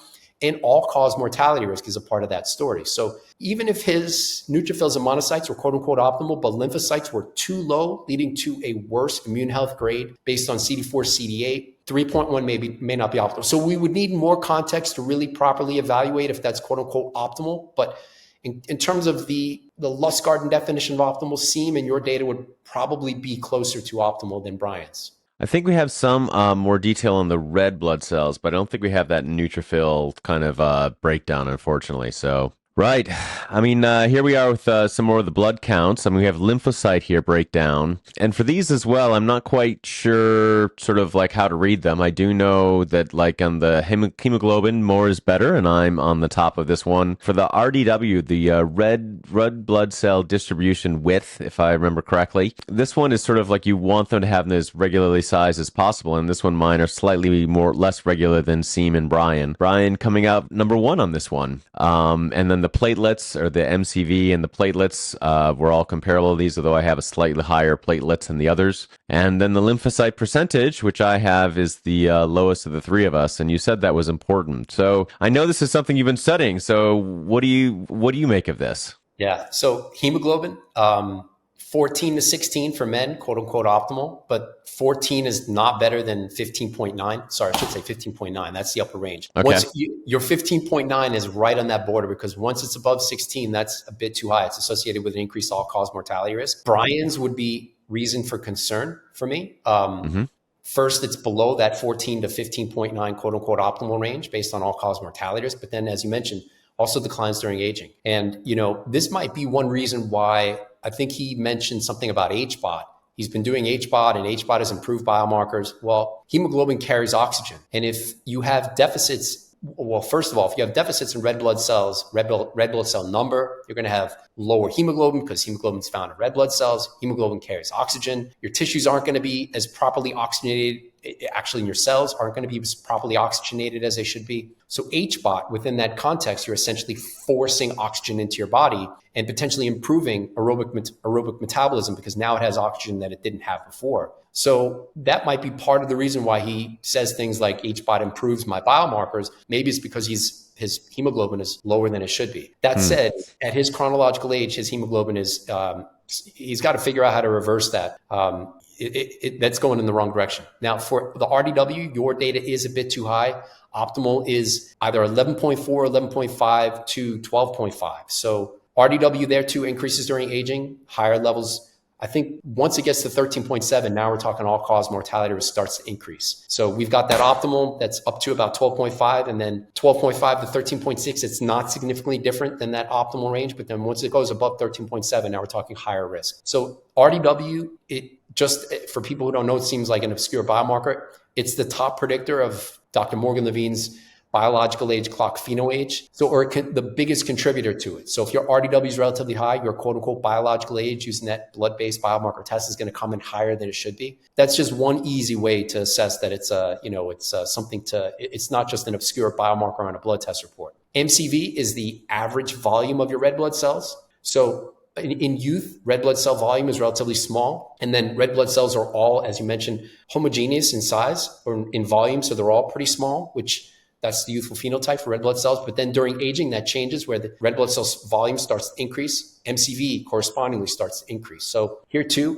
And all-cause mortality risk is a part of that story. So even if his neutrophils and monocytes were quote-unquote optimal, but lymphocytes were too low, leading to a worse immune health grade based on CD4, CD8, 3.1 may not be optimal. So we would need more context to really properly evaluate if that's quote-unquote optimal. But in terms of the Lustgarten definition of optimal, Siim and your data would probably be closer to optimal than Bryan's. I think we have some more detail on the red blood cells, but I don't think we have that neutrophil kind of breakdown, unfortunately. So, right. I mean, here we are with some more of the blood counts. I mean, we have lymphocyte here breakdown. And for these as well, I'm not quite sure sort of like how to read them. I do know that like on the hemoglobin, more is better, and I'm on the top of this one. For the RDW, the red blood cell distribution width, if I remember correctly, this one is sort of like you want them to have them as regularly sized as possible. And this one, mine are slightly less regular than Siim and Bryan. Bryan coming out number 1 on this one. And then the platelets, or the MCV and the platelets, were all comparable. These, although I have a slightly higher platelets than the others. And then the lymphocyte percentage, which I have, is the lowest of the three of us. And you said that was important. So I know this is something you've been studying. So what do you make of this? Yeah. So hemoglobin, 14 to 16 for men, quote unquote optimal, but 14 is not better than 15.9. Sorry, I should say 15.9. That's the upper range. Okay. Once your 15.9 is right on that border, because once it's above 16, that's a bit too high. It's associated with an increased all-cause mortality risk. Bryan's would be reason for concern for me. First, it's below that 14 to 15.9 quote unquote optimal range based on all-cause mortality risk. But then, as you mentioned, also declines during aging. And, this might be one reason why I think he mentioned something about HBOT. He's been doing HBOT, and HBOT has improved biomarkers. Well, hemoglobin carries oxygen. And if you have deficits, first of all, if you have deficits in red blood cells, red blood cell number, you're going to have lower hemoglobin because hemoglobin is found in red blood cells. Hemoglobin carries oxygen. Your tissues aren't going to be as properly oxygenated. Actually, in your cells aren't going to be as properly oxygenated as they should be. So HBOT, within that context, you're essentially forcing oxygen into your body and potentially improving aerobic metabolism because now it has oxygen that it didn't have before. So that might be part of the reason why he says things like HBOT improves my biomarkers. Maybe it's because his hemoglobin is lower than it should be. That said, at his chronological age, his hemoglobin is, he's got to figure out how to reverse that. That's going in the wrong direction. Now, for the RDW, your data is a bit too high. Optimal is either 11.4, 11.5 to 12.5. So RDW there too increases during aging, higher levels. I think once it gets to 13.7, now we're talking all-cause mortality risk starts to increase. So we've got that optimal that's up to about 12.5, and then 12.5 to 13.6. It's not significantly different than that optimal range, but then once it goes above 13.7, now we're talking higher risk. So RDW, it just for people who don't know, it seems like an obscure biomarker. It's the top predictor of Dr. Morgan Levine's biological age clock phenoage. So, the biggest contributor to it. So if your RDW is relatively high, your quote unquote biological age using that blood-based biomarker test is going to come in higher than it should be. That's just one easy way to assess that it's it's not just an obscure biomarker on a blood test report. MCV is the average volume of your red blood cells. So in youth, red blood cell volume is relatively small. And then red blood cells are all, as you mentioned, homogeneous in size or in volume. So they're all pretty small, which that's the youthful phenotype for red blood cells. But then during aging, that changes where the red blood cells volume starts to increase. MCV correspondingly starts to increase. So here too,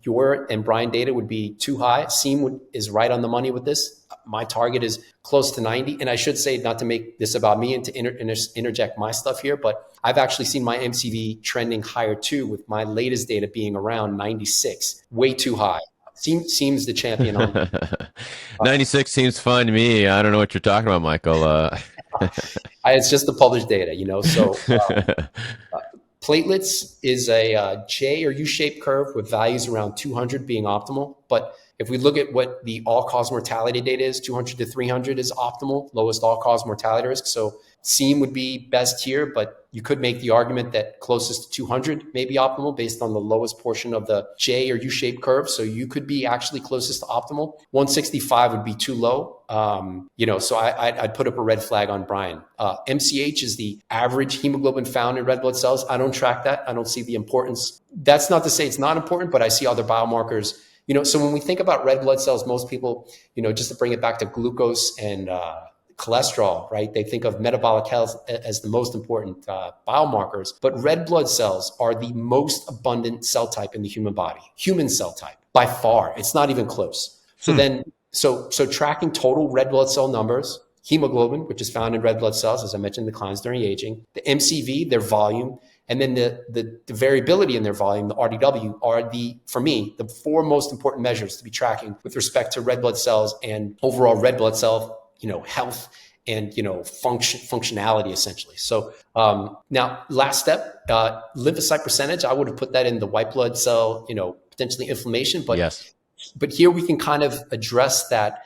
your and Bryan data would be too high. Siim is right on the money with this. My target is close to 90. And I should say, not to make this about me and to interject my stuff here, but I've actually seen my MCV trending higher too, with my latest data being around 96, way too high. Seems the champion on 96 seems fine to me. I don't know what you're talking about, Michael. It's just the published data, So Platelets is a J or U-shaped curve with values around 200 being optimal. But if we look at what the all-cause mortality data is, 200 to 300 is optimal, lowest all-cause mortality risk. So Siim would be best here, but you could make the argument that closest to 200 may be optimal based on the lowest portion of the J or U-shaped curve. So you could be actually closest to optimal. 165 would be too low. So I'd put up a red flag on Bryan. MCH is the average hemoglobin found in red blood cells. I don't track that. I don't see the importance. That's not to say it's not important, but I see other biomarkers. So when we think about red blood cells, most people, just to bring it back to glucose and cholesterol, right? They think of metabolic health as the most important biomarkers, but red blood cells are the most abundant cell type in the human body, human cell type by far. It's not even close. So tracking total red blood cell numbers, hemoglobin, which is found in red blood cells, as I mentioned, declines during aging, the MCV, their volume, and then the variability in their volume, the RDW, are for me, the four most important measures to be tracking with respect to red blood cells and overall red blood cell health and, functionality essentially. So now last step, lymphocyte percentage, I would have put that in the white blood cell, potentially inflammation, but yes. But here we can kind of address that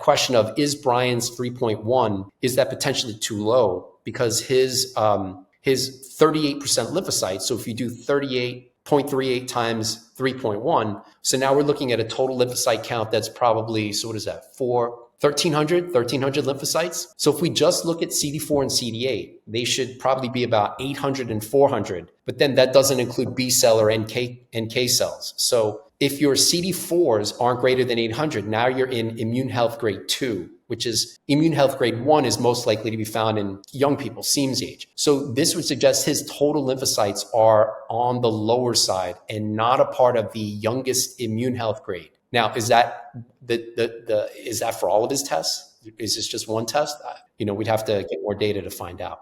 question of, is Bryan's 3.1, is that potentially too low? Because his 38% lymphocytes, so if you do 38.38 times 3.1, so now we're looking at a total lymphocyte count that's probably, so what is that, 1,300 lymphocytes. So if we just look at CD4 and CD8, they should probably be about 800 and 400, but then that doesn't include B cell or NK cells. So if your CD4s aren't greater than 800, now you're in immune health grade 2, which is immune health grade 1 is most likely to be found in young people, Siim's age. So this would suggest his total lymphocytes are on the lower side and not a part of the youngest immune health grade. Now, is that is that for all of his tests? Is this just one test? We'd have to get more data to find out.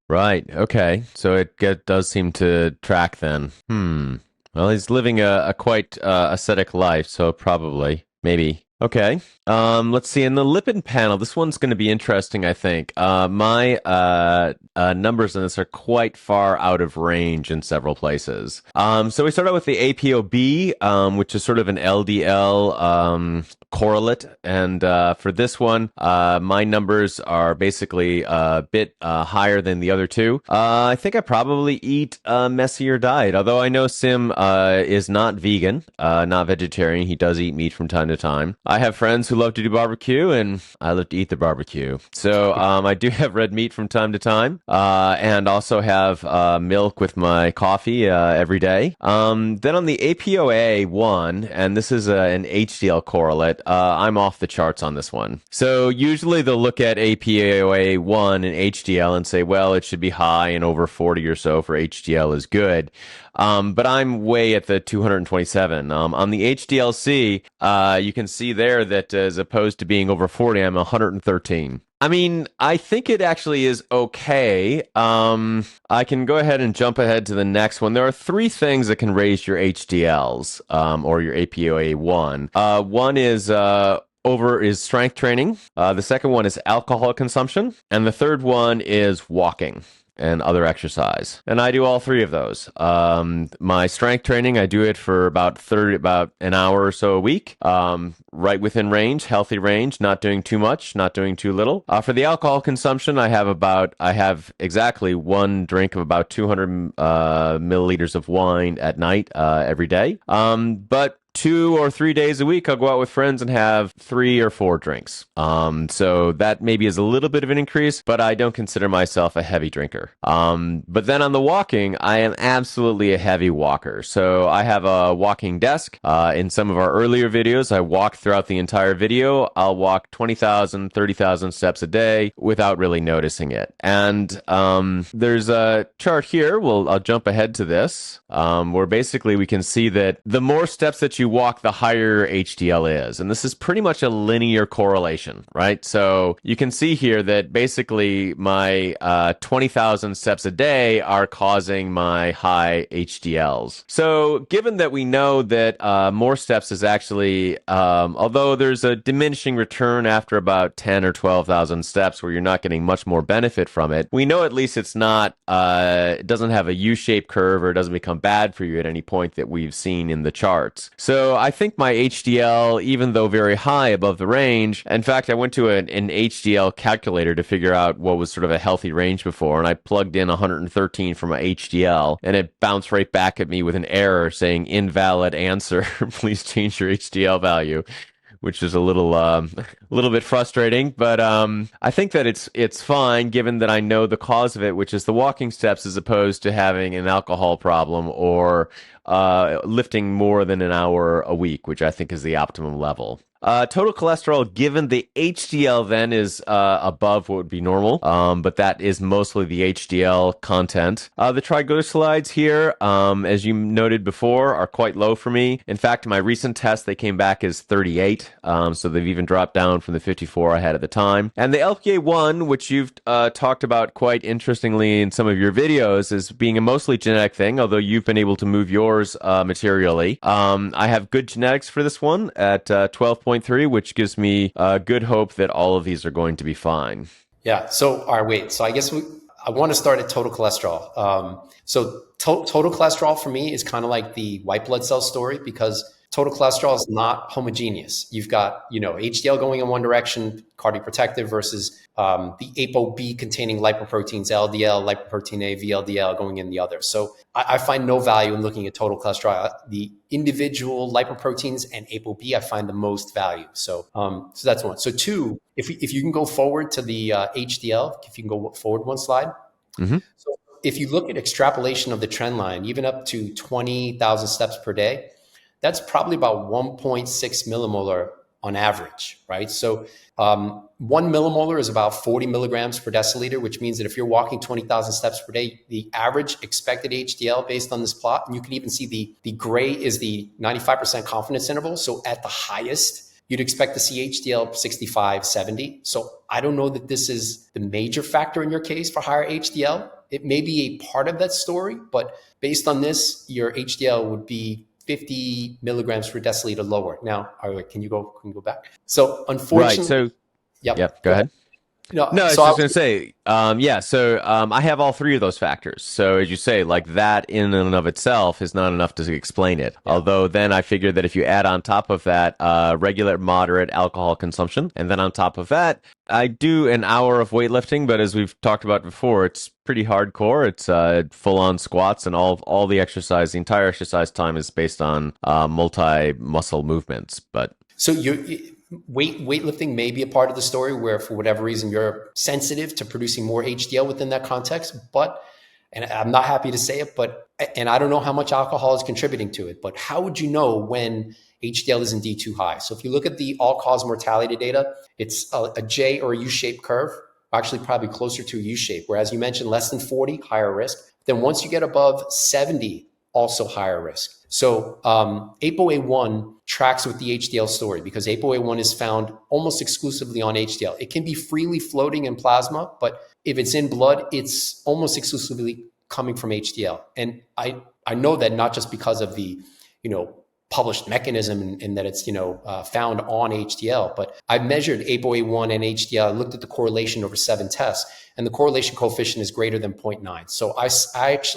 Right. Okay. So it does seem to track then. Well, he's living a quite ascetic life, so probably, maybe. Okay. Let's see. In the lipid panel, this one's going to be interesting, I think. My numbers on this are quite far out of range in several places. So we start out with the ApoB, which is sort of an LDL correlate. And for this one, my numbers are basically a bit higher than the other two. I think I probably eat a messier diet, although I know Siim is not vegan, not vegetarian. He does eat meat from time to time. I have friends who love to do barbecue, and I love to eat the barbecue. So I do have red meat from time to time, and also have milk with my coffee every day. Then on the APOA1, and this is an HDL correlate, I'm off the charts on this one. So usually they'll look at APOA1 and HDL and say, well, it should be high, and over 40 or so for HDL is good. But I'm way at the 227. On the HDLC, you can see there that as opposed to being over 40, I'm 113. I mean, I think it actually is okay. I can go ahead and jump ahead to the next one. There are three things that can raise your HDLs, or your APOA1. One is strength training. The second one is alcohol consumption. And the third one is walking and other exercise. And I do all three of those. My strength training, I do it for about an hour or so a week, right within range, healthy range, not doing too much, not doing too little. For the alcohol consumption, I have exactly one drink of about 200 milliliters of wine at night every day. But 2 or 3 days a week, I'll go out with friends and have 3 or 4 drinks. So that maybe is a little bit of an increase, but I don't consider myself a heavy drinker. But then on the walking, I am absolutely a heavy walker. So I have a walking desk. In some of our earlier videos, I walk throughout the entire video. I'll walk 20,000, 30,000 steps a day without really noticing it. And there's a chart here. I'll jump ahead to this, where basically we can see that the more steps that you you walk, the higher HDL is. And this is pretty much a linear correlation, right? So you can see here that basically my 20,000 steps a day are causing my high HDLs. So given that we know that more steps is actually, although there's a diminishing return after about 10 or 12,000 steps where you're not getting much more benefit from it, we know at least it's not, it doesn't have a U-shaped curve, or it doesn't become bad for you at any point that we've seen in the charts. So I think my HDL, even though very high above the range, in fact, I went to an HDL calculator to figure out what was sort of a healthy range before, and I plugged in 113 for my HDL, and it bounced right back at me with an error saying invalid answer. Please change your HDL value, which is a little bit frustrating, but I think that it's fine given that I know the cause of it, which is the walking steps, as opposed to having an alcohol problem or lifting more than an hour a week, which I think is the optimum level. Total cholesterol, given the HDL, then is above what would be normal, but that is mostly the HDL content. The triglycerides here, as you noted before, are quite low for me. In fact, my recent test, they came back as 38, so they've even dropped down from the 54 I had at the time. And the LPA1, which you've talked about quite interestingly in some of your videos, as being a mostly genetic thing, although you've been able to move yours materially. I have good genetics for this one at 12.3, which gives me good hope that all of these are going to be fine. Yeah. So, all right, wait. So I guess I want to start at total cholesterol. Total cholesterol for me is kind of like the white blood cell story, because total cholesterol is not homogeneous. You've got, HDL going in one direction, cardioprotective, versus the ApoB containing lipoproteins, LDL, lipoprotein A, VLDL going in the other. So I find no value in looking at total cholesterol. The individual lipoproteins and ApoB, I find the most value. So that's one. So two, if you can go forward to the HDL, if you can go forward one slide. Mm-hmm. So if you look at extrapolation of the trend line, even up to 20,000 steps per day, that's probably about 1.6 millimolar on average, right? So 1 millimolar is about 40 milligrams per deciliter, which means that if you're walking 20,000 steps per day, the average expected HDL based on this plot, and you can even see the gray is the 95% confidence interval. So at the highest, you'd expect to see HDL 65, 70. So I don't know that this is the major factor in your case for higher HDL. It may be a part of that story, but based on this, your HDL would be 50 milligrams per deciliter lower. Now, can you go back? So unfortunately, right. So, yep, go ahead. No, I was so just going to say, I have all three of those factors. So as you say, like that in and of itself is not enough to explain it. Yeah. Although then I figured that if you add on top of that regular moderate alcohol consumption, and then on top of that, I do an hour of weightlifting, but as we've talked about before, it's pretty hardcore. It's full-on squats, and all the exercise, the entire exercise time is based on multi-muscle movements. But so weightlifting may be a part of the story where, for whatever reason, you're sensitive to producing more HDL within that context. But, and I'm not happy to say it, and I don't know how much alcohol is contributing to it, but how would you know when HDL is indeed too high? So if you look at the all-cause mortality data, it's a J or a U-shaped curve, actually probably closer to a U-shape, whereas you mentioned less than 40, higher risk. Then once you get above 70, also higher risk. So ApoA1 tracks with the HDL story, because ApoA1 is found almost exclusively on HDL. It can be freely floating in plasma, but if it's in blood, it's almost exclusively coming from HDL. And I know that not just because of the, published mechanism and that it's, found on HDL, but I measured ApoA1 and HDL. I looked at the correlation over 7 tests, and the correlation coefficient is greater than 0.9. So I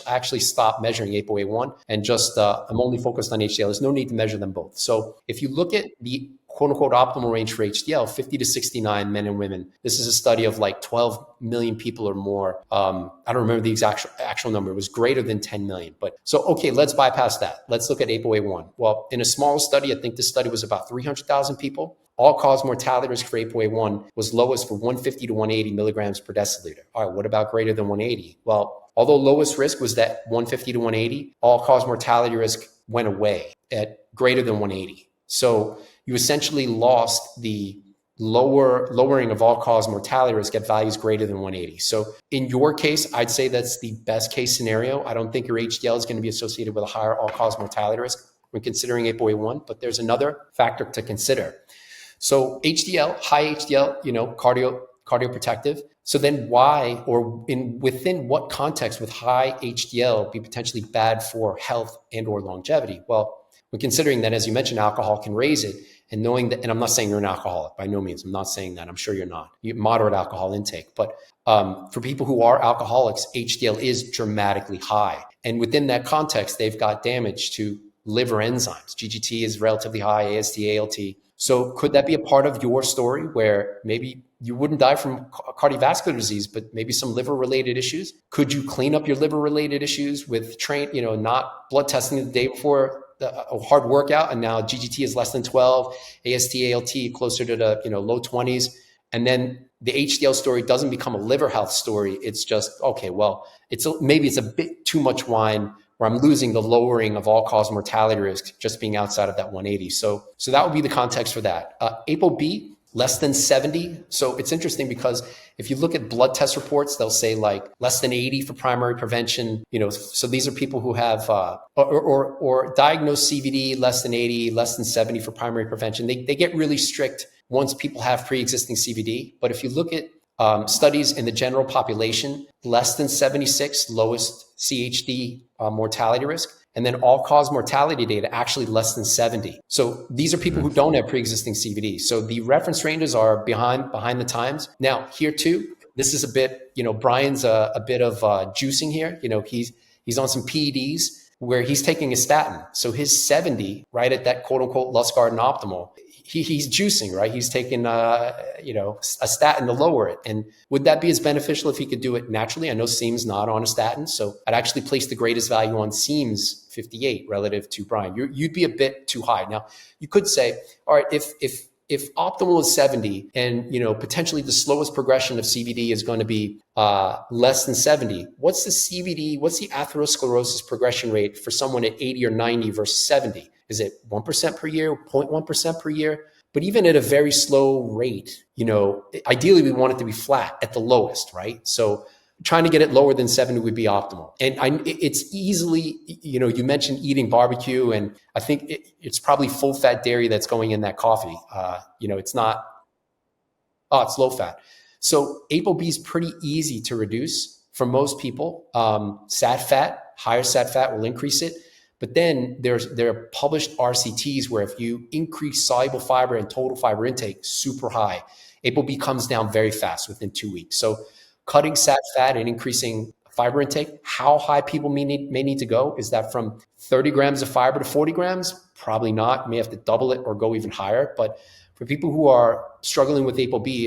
actually stopped measuring ApoA1 and just, I'm only focused on HDL. There's no need to measure them both. So if you look at the quote unquote optimal range for HDL, 50 to 69 men and women. This is a study of like 12 million people or more. I don't remember the exact actual number. It was greater than 10 million. But so, okay, let's bypass that. Let's look at ApoA1. Well, in a small study, I think this study was about 300,000 people. All-cause mortality risk for ApoA1 was lowest for 150 to 180 milligrams per deciliter. All right, what about greater than 180? Well, although lowest risk was that 150 to 180, all-cause mortality risk went away at greater than 180. So you essentially lost the lowering of all-cause mortality risk at values greater than 180. So in your case, I'd say that's the best case scenario. I don't think your HDL is going to be associated with a higher all-cause mortality risk. when considering ApoA1, but there's another factor to consider. So HDL, high HDL, cardioprotective. So then why, or within what context would high HDL be potentially bad for health and or longevity? Well, when considering that, as you mentioned, alcohol can raise it, and knowing that, and I'm not saying you're an alcoholic, by no means, I'm not saying that, I'm sure you're not, you moderate alcohol intake, but for people who are alcoholics, HDL is dramatically high. And within that context, they've got damage to liver enzymes. GGT is relatively high, AST, ALT. So could that be a part of your story where maybe you wouldn't die from cardiovascular disease, but maybe some liver-related issues? Could you clean up your liver-related issues with not blood testing the day before a hard workout, and now GGT is less than 12, AST, ALT closer to the low 20s, and then the HDL story doesn't become a liver health story. It's just, okay, well, maybe it's a bit too much wine where I'm losing the lowering of all-cause mortality risk just being outside of that 180. So that would be the context for that. ApoB, less than 70. So it's interesting because if you look at blood test reports, they'll say like less than 80 for primary prevention. So these are people who have or diagnosed CVD, less than 80, less than 70 for primary prevention. They get really strict once people have pre-existing CVD. But if you look at studies in the general population, less than 76, lowest CHD mortality risk. And then all-cause mortality data, actually less than 70. So these are people who don't have pre-existing CVD. So the reference ranges are behind the times. Now, here too, this is a bit, Bryan's a bit of juicing here. He's on some PEDs where he's taking a statin. So his 70, right at that quote-unquote Lustgarten optimal, he's juicing, right? He's taking, a statin to lower it. And would that be as beneficial if he could do it naturally? I know Siim's not on a statin, so I'd actually place the greatest value on Siim's 58 relative to Bryan. You'd be a bit too high. Now, you could say, all right, if optimal is 70 and, potentially the slowest progression of CVD is going to be less than 70, what's the atherosclerosis progression rate for someone at 80 or 90 versus 70? Is it 1% per year, 0.1% per year? But even at a very slow rate, ideally we want it to be flat at the lowest, right? So trying to get it lower than 70 would be optimal. And it's easily, you mentioned eating barbecue, and I think it's probably full fat dairy that's going in that coffee. It's not, it's low fat. So ApoB is pretty easy to reduce for most people. Higher sat fat will increase it. But then there are published RCTs where if you increase soluble fiber and total fiber intake super high, ApoB comes down very fast within 2 weeks. So cutting sat fat and increasing fiber intake, how high people may need to go? Is that from 30 grams of fiber to 40 grams? Probably not. May have to double it or go even higher. But for people who are struggling with ApoB,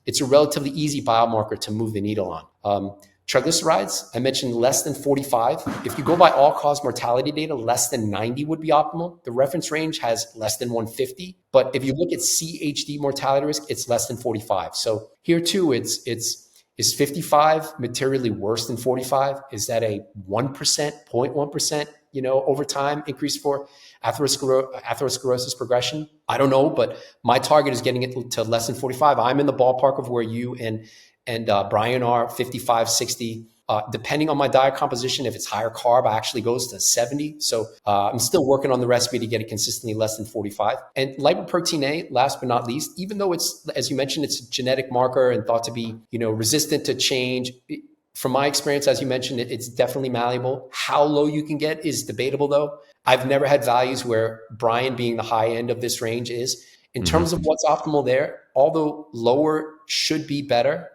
it's a relatively easy biomarker to move the needle on. Triglycerides, I mentioned less than 45. If you go by all-cause mortality data, less than 90 would be optimal. The reference range has less than 150. But if you look at CHD mortality risk, it's less than 45. So here too, is 55 materially worse than 45? Is that a 1%, 0.1%, over time increase for atherosclerosis progression? I don't know, but my target is getting it to less than 45. I'm in the ballpark of where you and Bryan are, 55, 60. Depending on my diet composition, if it's higher carb, I actually goes to 70. So I'm still working on the recipe to get it consistently less than 45. And lipoprotein A, last but not least, even though it's, as you mentioned, it's a genetic marker and thought to be, resistant to change. From my experience, as you mentioned, it's definitely malleable. How low you can get is debatable, though. I've never had values where Bryan being the high end of this range is. In terms of what's optimal there, although lower should be better,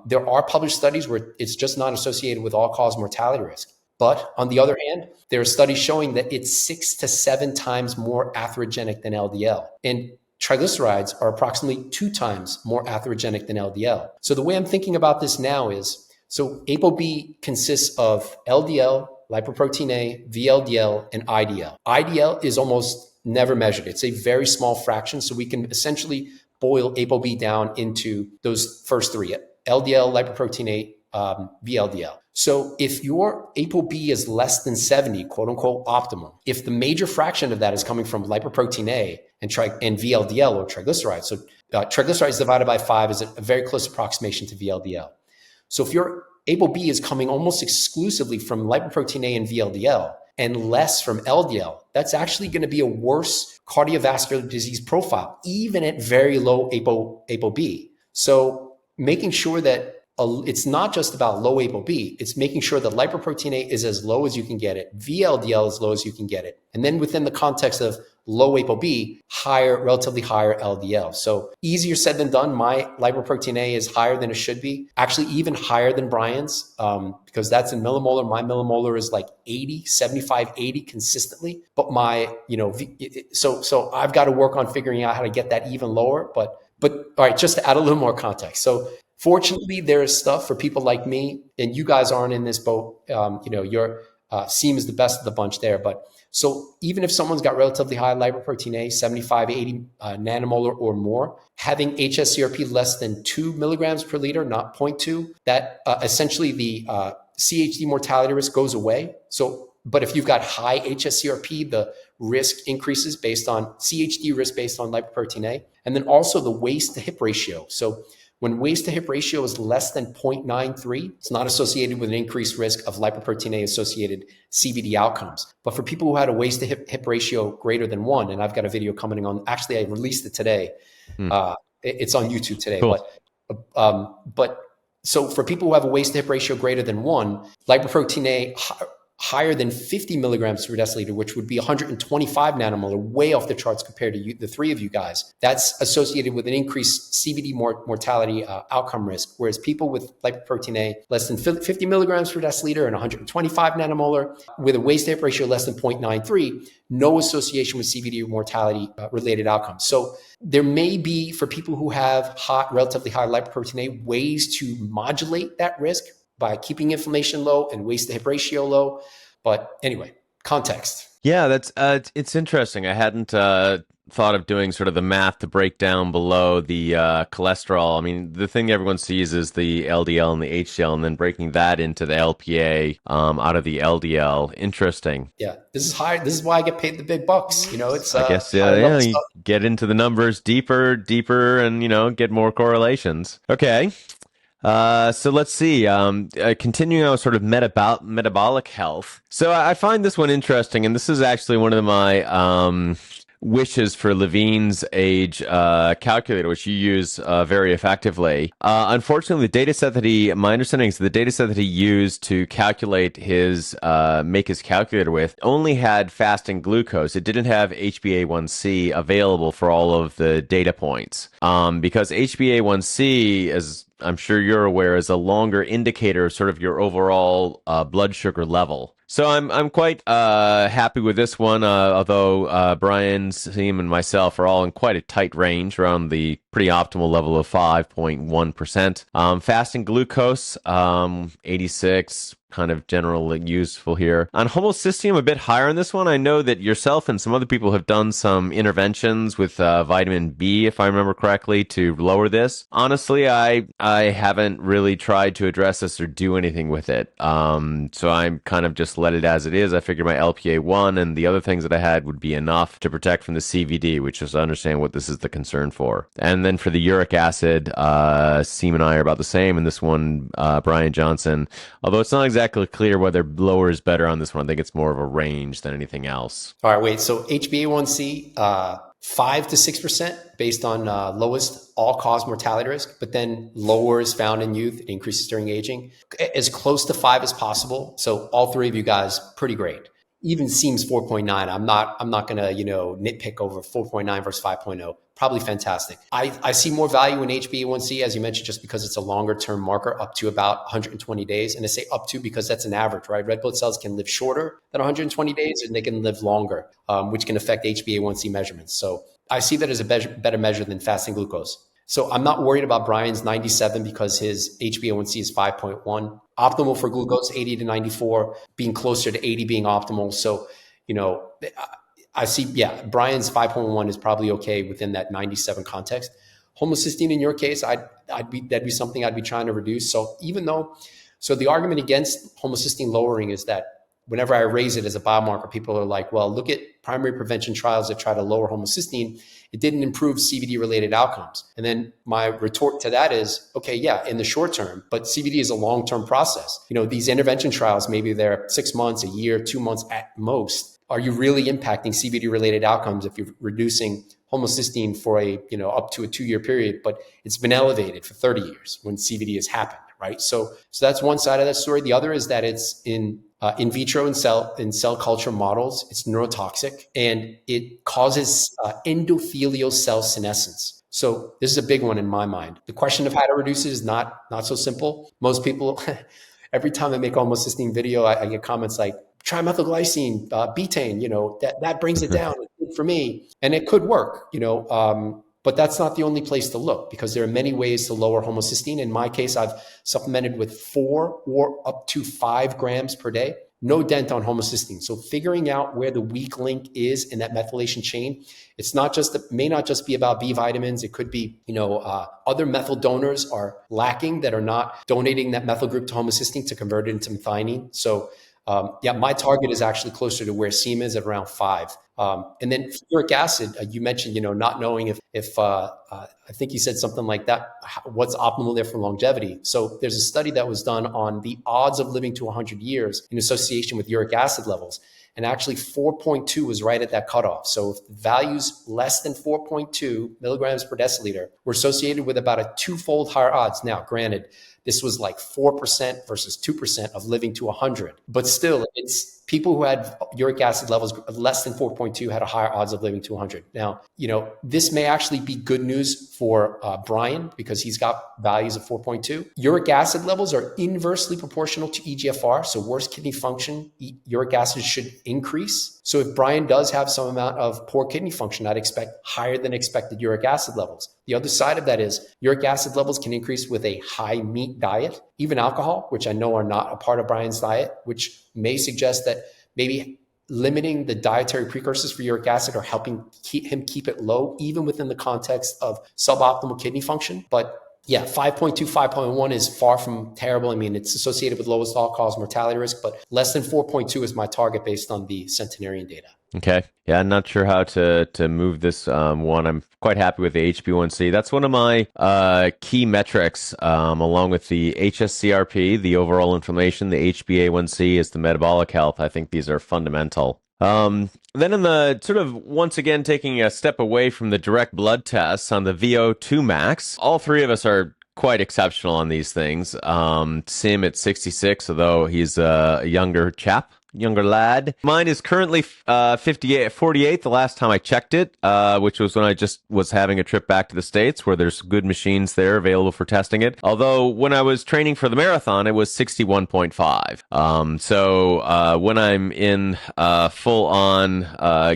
there are published studies where it's just not associated with all-cause mortality risk. But on the other hand, there are studies showing that it's 6 to 7 times more atherogenic than LDL. And triglycerides are approximately 2 times more atherogenic than LDL. So the way I'm thinking about this now is, so ApoB consists of LDL, lipoprotein A, VLDL, and IDL. IDL is almost never measured. It's a very small fraction. So we can essentially boil ApoB down into those first 3, LDL, lipoprotein A, VLDL. So if your ApoB is less than 70, quote unquote, optimal, if the major fraction of that is coming from lipoprotein A and VLDL or triglycerides, so triglycerides divided by 5 is a very close approximation to VLDL. So if your ApoB is coming almost exclusively from lipoprotein A and VLDL, and less from LDL, that's actually going to be a worse cardiovascular disease profile, even at very low ApoB. So making sure that it's not just about low ApoB, it's making sure that lipoprotein A is as low as you can get it, VLDL as low as you can get it. And then within the context of low ApoB, relatively higher LDL. So easier said than done. My lipoprotein A is higher than it should be, actually even higher than Bryan's, because that's in millimolar. My millimolar is like 80, 75, 80 consistently. But so I've got to work on figuring out how to get that even lower. But all right, just to add a little more context. So fortunately, there is stuff for people like me, and you guys aren't in this boat. Your Siim is the best of the bunch there. But so even if someone's got relatively high lipoprotein A, 75, 80 nanomolar or more, having HSCRP less than 2 milligrams per liter, not 0.2, that essentially the CHD mortality risk goes away. But if you've got high HSCRP, the risk increases based on CHD risk based on lipoprotein A, and then also the waist to hip ratio. So when waist to hip ratio is less than 0.93, it's not associated with an increased risk of lipoprotein A associated CVD outcomes. But for people who had a waist to hip ratio greater than 1, and I've got a video coming on, actually I released it today. It's on YouTube today. Cool. But so for people who have a waist to hip ratio greater than 1, lipoprotein A higher than 50 milligrams per deciliter, which would be 125 nanomolar, way off the charts compared to the three of you guys. That's associated with an increased CVD mortality outcome risk. Whereas people with lipoprotein A less than 50 milligrams per deciliter and 125 nanomolar with a waist to hip ratio less than 0.93, no association with CVD mortality related outcomes. So there may be, for people who have relatively high lipoprotein A, ways to modulate that risk by keeping inflammation low and waist to hip ratio low. But anyway, context. Yeah, that's it's interesting. I hadn't thought of doing sort of the math to break down below the cholesterol. I mean, the thing everyone sees is the LDL and the HDL, and then breaking that into the LPA out of the LDL. Interesting. Yeah, this is high. This is why I get paid the big bucks. It's I guess you get into the numbers deeper, and get more correlations. Okay. So let's see. Continuing on sort of metabolic health. So I find this one interesting, and this is actually one of my wishes for Levine's age calculator, which you use very effectively. Unfortunately, my understanding is the data set that he used to calculate make his calculator with only had fasting glucose. It didn't have HbA1c available for all of the data points. Because HbA1c, as I'm sure you're aware, is a longer indicator of sort of your overall blood sugar level. So I'm quite happy with this one, although Bryan, Siim, and myself are all in quite a tight range, around the pretty optimal level of 5.1%. Fasting glucose, 86, kind of generally useful here. On homocysteine, a bit higher on this one. I know that yourself and some other people have done some interventions with vitamin B, if I remember correctly, to lower this. Honestly, I haven't really tried to address this or do anything with it. So I'm kind of just let it as it is. I figured my LPA1 and the other things that I had would be enough to protect from the CVD, which is to understand what this is the concern for. And then for the uric acid, Siim and I are about the same. And this one, Bryan Johnson, although it's not exactly clear whether lower is better on this one. I think it's more of a range than anything else. All right, wait. So HbA1c, 5 to 6% based on lowest all-cause mortality risk, but then lower is found in youth. It increases during aging. As close to 5 as possible. So all three of you guys, pretty great. Even Siim's 4.9. I'm not going to nitpick over 4.9 versus 5.0. Probably fantastic. I see more value in HbA1c, as you mentioned, just because it's a longer term marker up to about 120 days. And I say up to because that's an average, right? Red blood cells can live shorter than 120 days and they can live longer, which can affect HbA1c measurements. So I see that as a better measure than fasting glucose. So I'm not worried about Bryan's 97 because his HbA1c is 5.1. Optimal for glucose, 80 to 94, being closer to 80 being optimal. So, I see, Bryan's 5.1 is probably okay within that 97 context. Homocysteine in your case, that'd be something I'd be trying to reduce. So the argument against homocysteine lowering is that whenever I raise it as a biomarker, people are like, well, look at primary prevention trials that try to lower homocysteine. It didn't improve CVD related outcomes. And then my retort to that is, okay, yeah, in the short term, but CVD is a long-term process. These intervention trials, maybe they're 6 months, a year, 2 months at most. Are you really impacting CVD related outcomes if you're reducing homocysteine for up to a 2-year period, but it's been elevated for 30 years when CVD has happened, right? So that's one side of that story. The other is that it's in vitro and cell culture models. It's neurotoxic and it causes endothelial cell senescence. So this is a big one in my mind. The question of how to reduce it is not so simple. Most people, every time I make homocysteine video, I get comments like, trimethylglycine, betaine, that brings it down for me. And it could work, but that's not the only place to look because there are many ways to lower homocysteine. In my case, I've supplemented with 4 or up to 5 grams per day. No dent on homocysteine. So figuring out where the weak link is in that methylation chain, it may not just be about B vitamins. It could be, other methyl donors are lacking that are not donating that methyl group to homocysteine to convert it into methionine. So my target is actually closer to where Siim is at around 5. And then uric acid, you mentioned, not knowing if I think you said something like that, what's optimal there for longevity. So there's a study that was done on the odds of living to 100 years in association with uric acid levels. And actually 4.2 was right at that cutoff. So if values less than 4.2 milligrams per deciliter were associated with about a 2-fold higher odds. Now, granted, this was like 4% versus 2% of living to 100. But still, it's people who had uric acid levels less than 4.2 had a higher odds of living to 100. Now, this may actually be good news for Bryan because he's got values of 4.2. Uric acid levels are inversely proportional to eGFR. So worse kidney function, uric acid should increase. So if Bryan does have some amount of poor kidney function, I'd expect higher than expected uric acid levels. The other side of that is uric acid levels can increase with a high meat diet, even alcohol, which I know are not a part of Bryan's diet, which may suggest that maybe limiting the dietary precursors for uric acid are helping him keep it low, even within the context of suboptimal kidney function. But yeah, 5.2, 5.1 is far from terrible. I mean, it's associated with lowest all-cause mortality risk, but less than 4.2 is my target based on the centenarian data. Okay. Yeah, I'm not sure how to move this one. I'm quite happy with the HbA1c. That's one of my key metrics, along with the HSCRP, the overall inflammation, the HbA1c is the metabolic health. I think these are fundamental. Then in the sort of, once again, taking a step away from the direct blood tests on the VO2 max, all three of us are quite exceptional on these things. Siim at 66, although he's a younger lad. Mine is currently 48 the last time I checked it, which was when I just was having a trip back to the States where there's good machines there available for testing it. Although when I was training for the marathon, it was 61.5. So when I'm in full on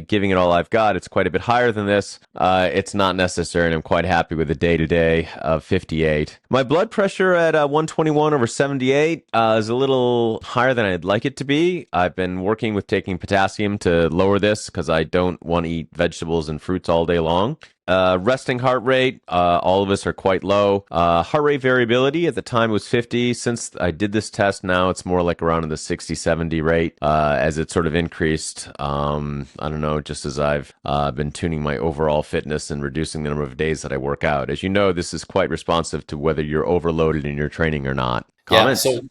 giving it all I've got, it's quite a bit higher than this. It's not necessary, and I'm quite happy with the day-to-day of 58. My blood pressure at 121/78 is a little higher than I'd like it to be. I've been working with taking potassium to lower this because I don't want to eat vegetables and fruits all day long. Resting heart rate, all of us are quite low. Heart rate variability at the time was 50. Since I did this test, now it's more like around the 60, 70 rate as it sort of increased. I don't know, just as I've been tuning my overall fitness and reducing the number of days that I work out. As you know, this is quite responsive to whether you're overloaded in your training or not. Comments? Yeah, so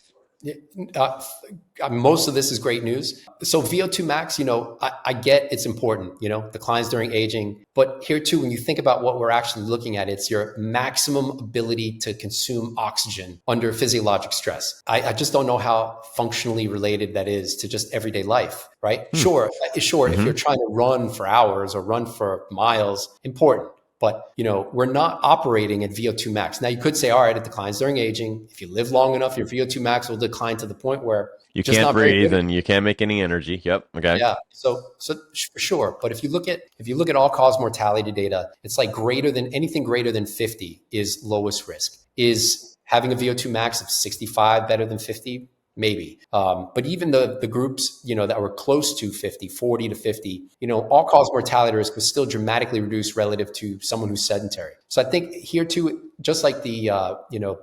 most of this is great news. So VO2 max, I get it's important, declines during aging. But here too, when you think about what we're actually looking at, it's your maximum ability to consume oxygen under physiologic stress. I just don't know how functionally related that is to just everyday life, right? Sure. If you're trying to run for hours or run for miles, important. But, we're not operating at VO2 max. Now, you could say, all right, it declines during aging. If you live long enough, your VO2 max will decline to the point where you can't breathe and you can't make any energy. Yep. Okay. Yeah. So for sure. But if you look at all-cause mortality data, it's like anything greater than 50 is lowest risk. Is having a VO2 max of 65 better than 50? Maybe. But even the groups, that were close to 50, 40 to 50, all-cause mortality risk was still dramatically reduced relative to someone who's sedentary. So I think here too, just like the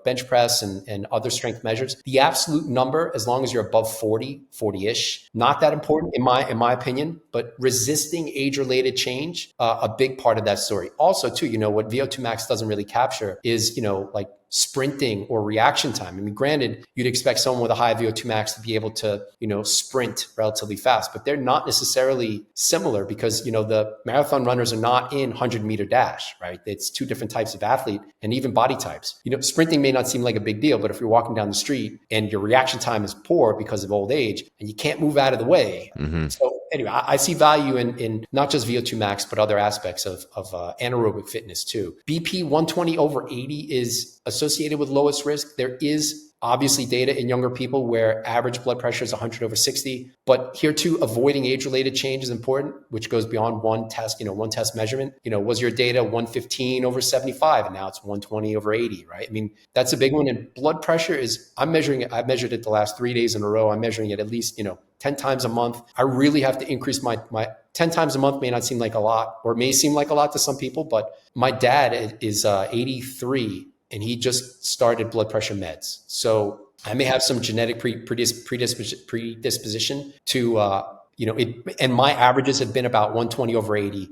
bench press and other strength measures, the absolute number, as long as you're above 40-ish, not that important in my opinion. But resisting age-related change, a big part of that story. Also, too, what VO2 max doesn't really capture is like sprinting or reaction time. I mean, granted, you'd expect someone with a high VO2 max to be able to, sprint relatively fast, but they're not necessarily similar because, the marathon runners are not in 100-meter dash, right? It's two different types of athlete and even body types. Sprinting may not seem like a big deal, but if you're walking down the street and your reaction time is poor because of old age and you can't move out of the way. Mm-hmm. So anyway, I see value in not just VO2 max, but other aspects of anaerobic fitness too. BP 120 over 80 is associated with lowest risk. There is obviously data in younger people where average blood pressure is 100 over 60, but here too, avoiding age-related change is important, which goes beyond one test, one test measurement. Was your data 115 over 75 and now it's 120 over 80, right? I mean, that's a big one. And blood pressure is, I've measured it the last 3 days in a row. I'm measuring it at least, 10 times a month. I really have to increase my 10 times a month may not seem like a lot, or may seem like a lot to some people, but my dad is 83 and he just started blood pressure meds. So I may have some genetic predisposition to, and my averages have been about 120 over 80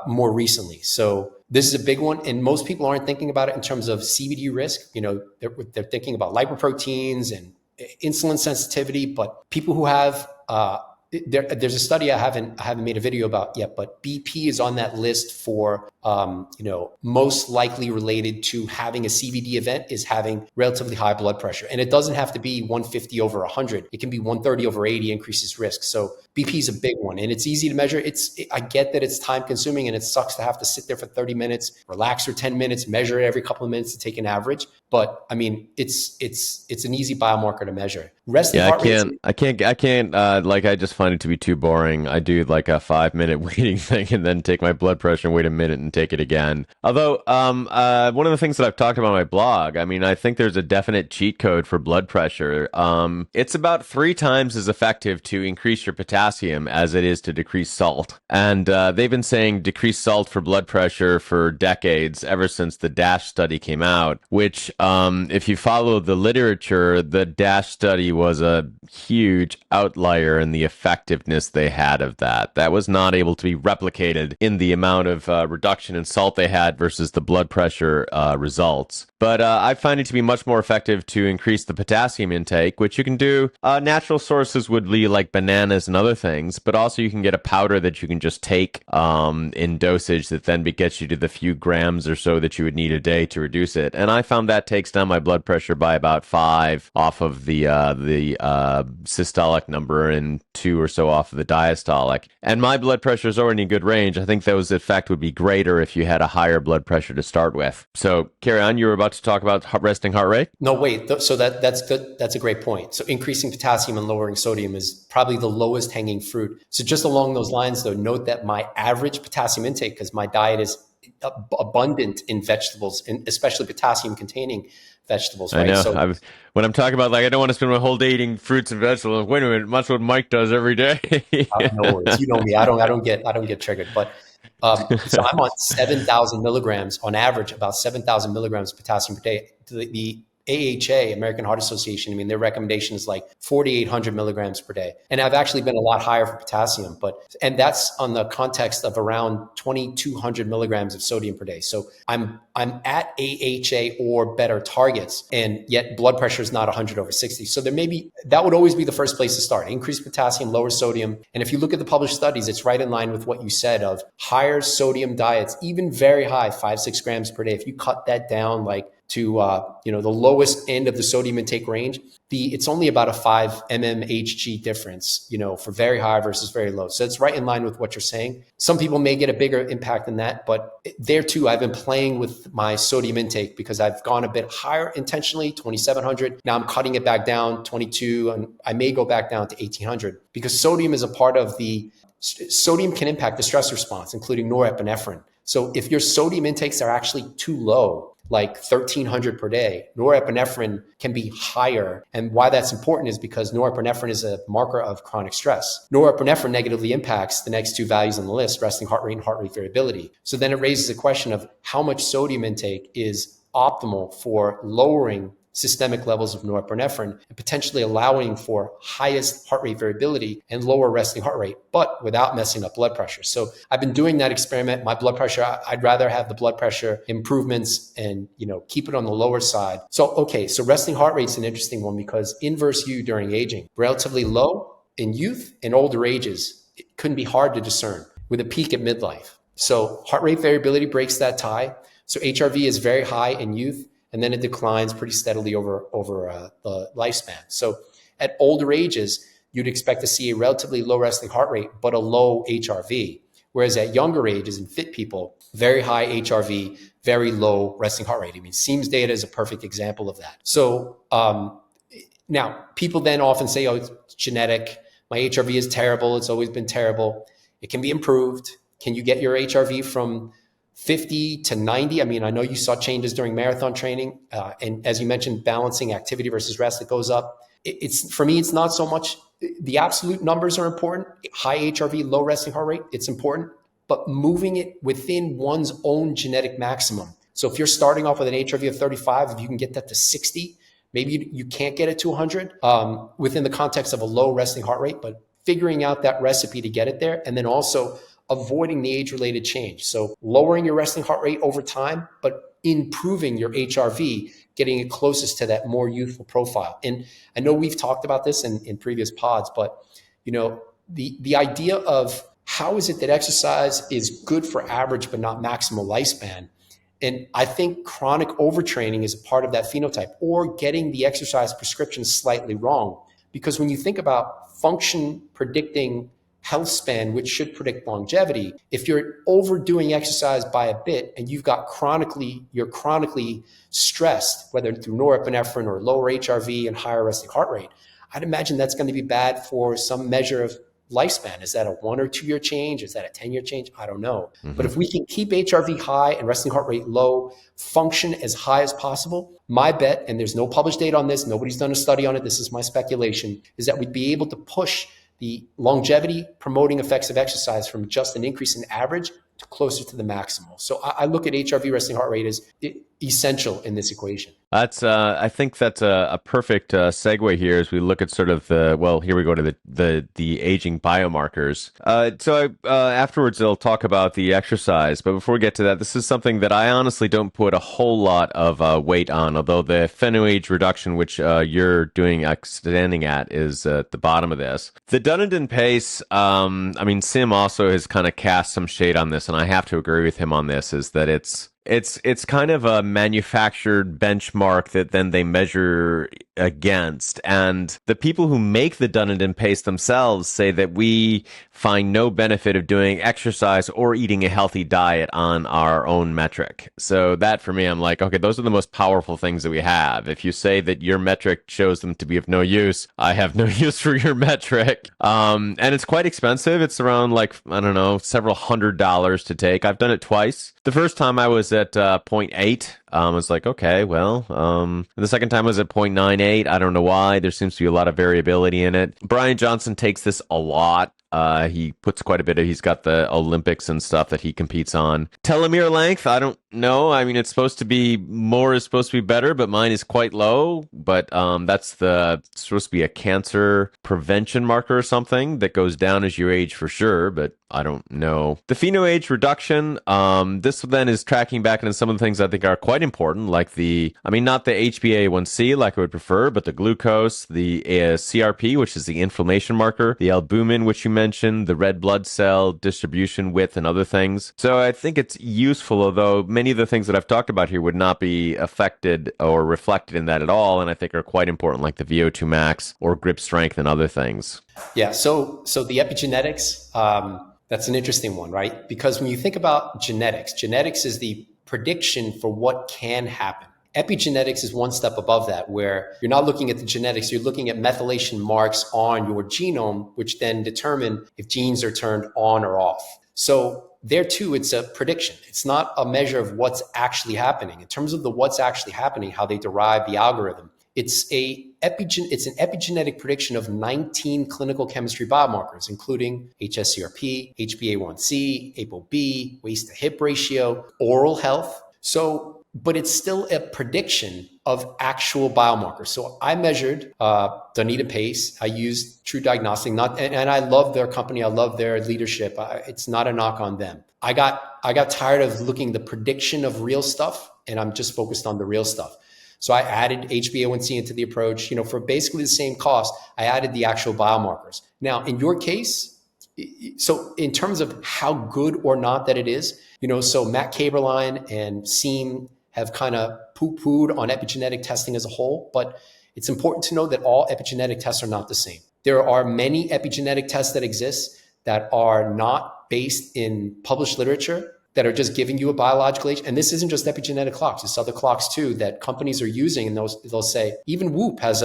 more recently. So this is a big one. And most people aren't thinking about it in terms of CVD risk. They're thinking about lipoproteins and insulin sensitivity, but people who have, there's a study I haven't made a video about yet, but BP is on that list for, most likely related to having a CVD event is having relatively high blood pressure. And it doesn't have to be 150 over 100. It can be 130 over 80 increases risk. So BP is a big one and it's easy to measure. I get that it's time consuming and it sucks to have to sit there for 30 minutes, relax for 10 minutes, measure it every couple of minutes to take an average. But I mean, it's an easy biomarker to measure. Resting heart rate. I can't, I just find it to be too boring. I do like a 5-minute waiting thing and then take my blood pressure and wait a minute and take it again. Although, one of the things that I've talked about on my blog, I mean, I think there's a definite cheat code for blood pressure. It's about 3 times as effective to increase your potassium as it is to decrease salt. And they've been saying decrease salt for blood pressure for decades, ever since the DASH study came out, which, if you follow the literature, the DASH study was a huge outlier in the effectiveness they had of that. That was not able to be replicated in the amount of reduction in salt they had versus the blood pressure results. But I find it to be much more effective to increase the potassium intake, which you can do. Natural sources would be like bananas and other things, but also you can get a powder that you can just take in dosage that then gets you to the few grams or so that you would need a day to reduce it. And I found that takes down my blood pressure by about 5 off of the systolic number and 2 or so off of the diastolic. And my blood pressure is already in good range. I think those effect would be greater if you had a higher blood pressure to start with. So carry on. You were about to talk about resting heart rate? No, wait. So that's good. That's a great point. So increasing potassium and lowering sodium is probably the lowest hanging fruit. So just along those lines, though, note that my average potassium intake, because my diet is abundant in vegetables, and especially potassium containing vegetables. Right? I know. So, when I'm talking about I don't want to spend my whole day eating fruits and vegetables. Wait a minute, that's what Mike does every day. no worries. You know me. I don't get triggered. But so I'm on 7,000 milligrams on average, about 7,000 milligrams of potassium per day. The AHA, American Heart Association, I mean, their recommendation is like 4,800 milligrams per day. And I've actually been a lot higher for potassium, and that's on the context of around 2,200 milligrams of sodium per day. So I'm at AHA or better targets, and yet blood pressure is not 100 over 60. So that would always be the first place to start. Increase potassium, lower sodium. And if you look at the published studies, it's right in line with what you said of higher sodium diets, even very high, 5-6 grams per day. If you cut that down to the lowest end of the sodium intake range, it's only about a 5 mmHg difference, for very high versus very low. So it's right in line with what you're saying. Some people may get a bigger impact than that, but there too, I've been playing with my sodium intake because I've gone a bit higher intentionally, 2,700. Now I'm cutting it back down, 22, and I may go back down to 1,800 because sodium is a part of sodium can impact the stress response, including norepinephrine. So if your sodium intakes are actually too low, like 1,300 per day, norepinephrine can be higher. And why that's important is because norepinephrine is a marker of chronic stress. Norepinephrine negatively impacts the next 2 values on the list, resting heart rate and heart rate variability. So then it raises a question of how much sodium intake is optimal for lowering systemic levels of norepinephrine and potentially allowing for highest heart rate variability and lower resting heart rate, but without messing up blood pressure. So I've been doing that experiment. My blood pressure, I'd rather have the blood pressure improvements and, keep it on the lower side. So resting heart rate's an interesting one because inverse U during aging, relatively low in youth and older ages. It couldn't be hard to discern with a peak at midlife. So heart rate variability breaks that tie. So HRV is very high in youth, and then it declines pretty steadily over the lifespan. So at older ages, you'd expect to see a relatively low resting heart rate, but a low HRV. Whereas at younger ages in fit people, very high HRV, very low resting heart rate. I mean, Siim's data is a perfect example of that. So now people then often say, oh, it's genetic. My HRV is terrible. It's always been terrible. It can be improved. Can you get your HRV from 50 to 90? I mean, I know you saw changes during marathon training. And as you mentioned, balancing activity versus rest, it goes up. For me, it's not so much the absolute numbers are important. High HRV, low resting heart rate, it's important, but moving it within one's own genetic maximum. So if you're starting off with an HRV of 35, if you can get that to 60, maybe you can't get it to 100 within the context of a low resting heart rate, but figuring out that recipe to get it there. And then also avoiding the age-related change. So lowering your resting heart rate over time, but improving your HRV, getting it closest to that more youthful profile. And I know we've talked about this in previous pods, but the idea of how is it that exercise is good for average but not maximal lifespan? And I think chronic overtraining is a part of that phenotype, or getting the exercise prescription slightly wrong. Because when you think about function predicting health span, which should predict longevity, if you're overdoing exercise by a bit and you're chronically stressed, whether through norepinephrine or lower HRV and higher resting heart rate, I'd imagine that's going to be bad for some measure of lifespan. Is that a 1 or 2 year change? Is that a 10-year change? I don't know. Mm-hmm. But if we can keep HRV high and resting heart rate low, function as high as possible, my bet, and there's no published data on this, nobody's done a study on it, this is my speculation, is that we'd be able to push the longevity promoting effects of exercise from just an increase in average to closer to the maximal. So I look at HRV resting heart rate as essential in this equation. I think that's a perfect segue here as we look at sort of here we go to the aging biomarkers. So afterwards I'll talk about the exercise, but before we get to that, this is something that I honestly don't put a whole lot of weight on, although the pheno-age reduction, which you're standing at, is at the bottom of this. The Dunedin pace, Siim also has kind of cast some shade on this, and I have to agree with him on this, is that it's kind of a manufactured benchmark that then they measure against. And the people who make the Dunedin pace themselves say that we find no benefit of doing exercise or eating a healthy diet on our own metric. So that for me, I'm like, okay, those are the most powerful things that we have. If you say that your metric shows them to be of no use, I have no use for your metric. And it's quite expensive. It's around several $100s to take. I've done it twice. The first time I was at 0.8. I was like, okay, well, the second time I was at 0.98. I don't know why. There seems to be a lot of variability in it. Bryan Johnson takes this a lot. He puts quite a bit of, he's got the Olympics and stuff that he competes on. Telomere length, I don't know. I mean, it's supposed to be better, but mine is quite low. But that's supposed to be a cancer prevention marker or something that goes down as you age for sure, but I don't know. The pheno-age reduction, this then is tracking back into some of the things I think are quite important, like not the HbA1c like I would prefer, but the glucose, the CRP, which is the inflammation marker, the albumin, which you mentioned, the red blood cell distribution width, and other things. So I think it's useful, although many of the things that I've talked about here would not be affected or reflected in that at all, and I think are quite important, like the VO2 max or grip strength and other things. Yeah, so the epigenetics, that's an interesting one, right? Because when you think about genetics is the prediction for what can happen. Epigenetics is one step above that, where you're not looking at the genetics, you're looking at methylation marks on your genome, which then determine if genes are turned on or off. So there too, it's a prediction. It's not a measure of what's actually happening. In terms of what's actually happening, how they derive the algorithm, it's an epigenetic prediction of 19 clinical chemistry biomarkers, including HSCRP, HbA1c, ApoB, waist to hip ratio, oral health. So but it's still a prediction of actual biomarkers. So I measured Dunedin Pace. I used True Diagnostic, and I love their company. I love their leadership. It's not a knock on them. I got tired of looking the prediction of real stuff, and I'm just focused on the real stuff. So I added HbA1c into the approach. For basically the same cost, I added the actual biomarkers. Now, in your case, so in terms of how good or not that it is, so Matt Kaberlein and Siim have kind of poo-pooed on epigenetic testing as a whole, but it's important to know that all epigenetic tests are not the same. There are many epigenetic tests that exist that are not based in published literature, that are just giving you a biological age. And this isn't just epigenetic clocks, it's other clocks too that companies are using. And they'll say, even Whoop has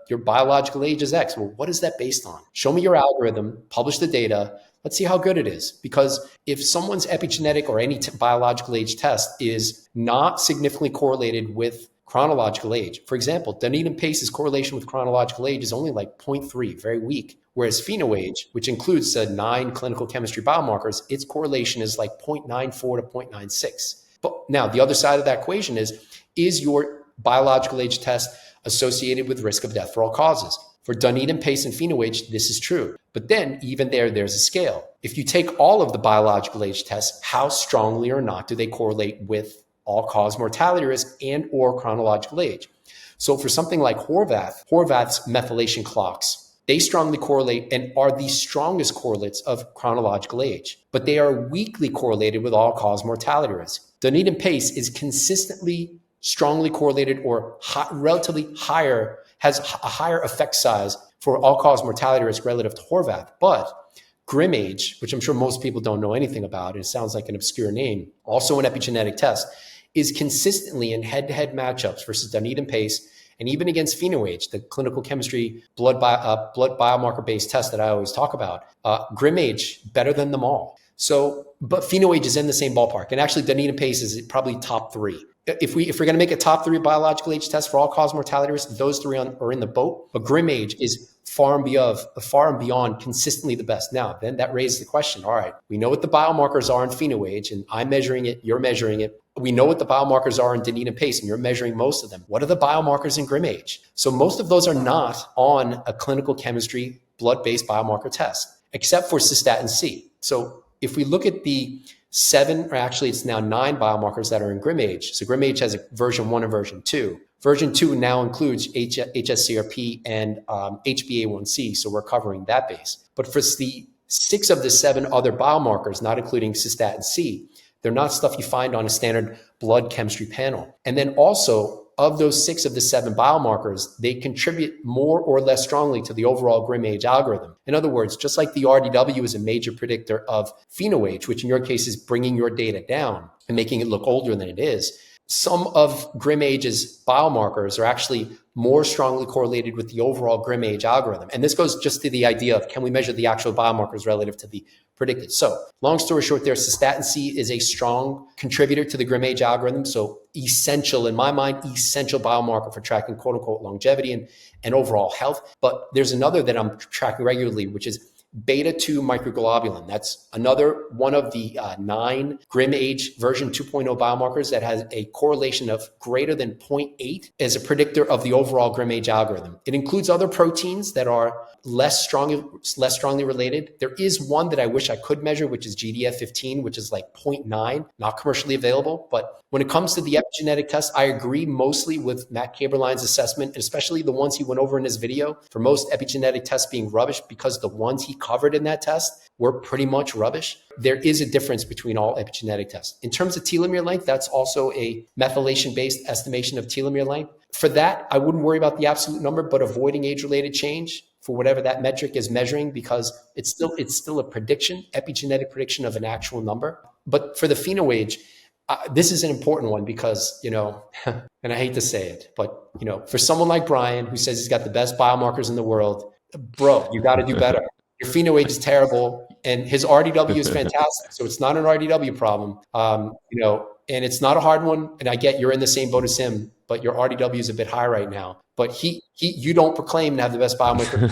your biological age is X. Well, what is that based on? Show me your algorithm, publish the data. Let's see how good it is. Because if someone's epigenetic or any biological age test is not significantly correlated with chronological age, for example, Dunedin Pace's correlation with chronological age is only like 0.3, very weak. Whereas PhenoAge, which includes 9 clinical chemistry biomarkers, its correlation is like 0.94 to 0.96. But now the other side of that equation is your biological age test associated with risk of death for all causes? For Dunedin Pace and PhenoAge, this is true. But then even there's a scale. If you take all of the biological age tests, how strongly or not do they correlate with all-cause mortality risk and or chronological age? So for something like Horvath's methylation clocks, they strongly correlate and are the strongest correlates of chronological age, but they are weakly correlated with all-cause mortality risk. Dunedin Pace is consistently strongly correlated or relatively higher, has a higher effect size for all-cause mortality risk relative to Horvath. But ConquerAging, which I'm sure most people don't know anything about, it sounds like an obscure name, also an epigenetic test, is consistently in head-to-head matchups versus Dunedin Pace and even against PhenoAge, the clinical chemistry blood biomarker-based test that I always talk about. ConquerAging better than them all. So, but PhenoAge is in the same ballpark, and actually Dunedin Pace is probably top 3. If we're going to make a top 3 biological age test for all-cause mortality risk, those 3 are in the boat. But ConquerAging is far and beyond consistently the best. Now, then that raises the question, all right, we know what the biomarkers are in PhenoAge, and I'm measuring it, you're measuring it. We know what the biomarkers are in Dunedin Pace, and you're measuring most of them. What are the biomarkers in ConquerAging? So most of those are not on a clinical chemistry blood-based biomarker test, except for cystatin C. So if we look at the 7, or actually it's now 9 biomarkers that are in ConquerAging. So ConquerAging has a version 1 and version 2. Version 2 now includes HSCRP and HbA1c, so we're covering that base. But for the 6 of the 7 other biomarkers, not including cystatin C, they're not stuff you find on a standard blood chemistry panel. And then also, of those 6 of the 7 biomarkers, they contribute more or less strongly to the overall ConquerAging algorithm. In other words, just like the RDW is a major predictor of PhenoAge, which in your case is bringing your data down and making it look older than it is, some of ConquerAge's biomarkers are actually more strongly correlated with the overall ConquerAging algorithm. And this goes just to the idea of, can we measure the actual biomarkers relative to the predicted? So long story short there, cystatin C is a strong contributor to the ConquerAging algorithm. So essential, in my mind, essential biomarker for tracking quote unquote longevity and overall health. But there's another that I'm tracking regularly, which is beta-2 microglobulin. That's another one of the 9 ConquerAging version 2.0 biomarkers that has a correlation of greater than 0.8 as a predictor of the overall ConquerAging algorithm. It includes other proteins that are less strongly related. There is one that I wish I could measure, which is GDF15, which is like 0.9, not commercially available. But when it comes to the epigenetic test, I agree mostly with Matt Kaberlein's assessment, especially the ones he went over in his video, for most epigenetic tests being rubbish, because the ones he covered in that test were pretty much rubbish. There is a difference between all epigenetic tests. In terms of telomere length, that's also a methylation-based estimation of telomere length. For that, I wouldn't worry about the absolute number, but avoiding age-related change for whatever that metric is measuring, because it's still a prediction, epigenetic prediction of an actual number. But for the PhenoAge, this is an important one because, and I hate to say it, but, for someone like Bryan, who says he's got the best biomarkers in the world, bro, you got to do better. Your PhenoAge is terrible, and his RDW is fantastic. So it's not an RDW problem, and it's not a hard one. And I get you're in the same boat as him, but your RDW is a bit high right now. But you don't proclaim to have the best biomarkers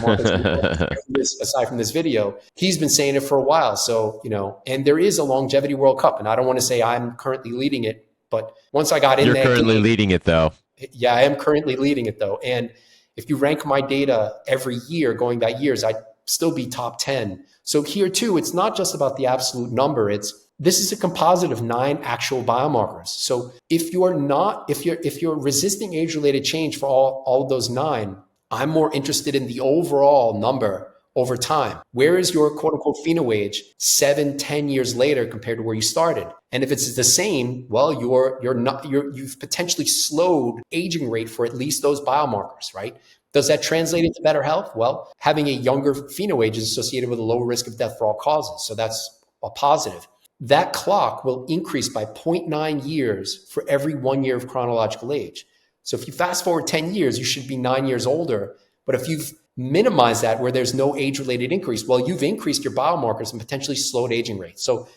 aside from this video. He's been saying it for a while. So, and there is a longevity World Cup, and I don't want to say I'm currently leading it But once I got in You're that currently game, leading it though. yeah, I am currently leading it though. And if you rank my data every year, going back years, I'd still be top 10. So here too, it's not just about the absolute number. This is a composite of 9 actual biomarkers. So if you're resisting age-related change for all of those 9, I'm more interested in the overall number over time. Where is your quote unquote pheno age 7, 10 years later compared to where you started? And if it's the same, well, you've potentially slowed aging rate for at least those biomarkers, right? Does that translate into better health? Well, having a younger pheno age is associated with a lower risk of death for all causes. So that's a positive. That clock will increase by 0.9 years for every 1 year of chronological age. So if you fast forward 10 years, you should be 9 years older. But if you've minimized that where there's no age-related increase, well, you've increased your biomarkers and potentially slowed aging rates. So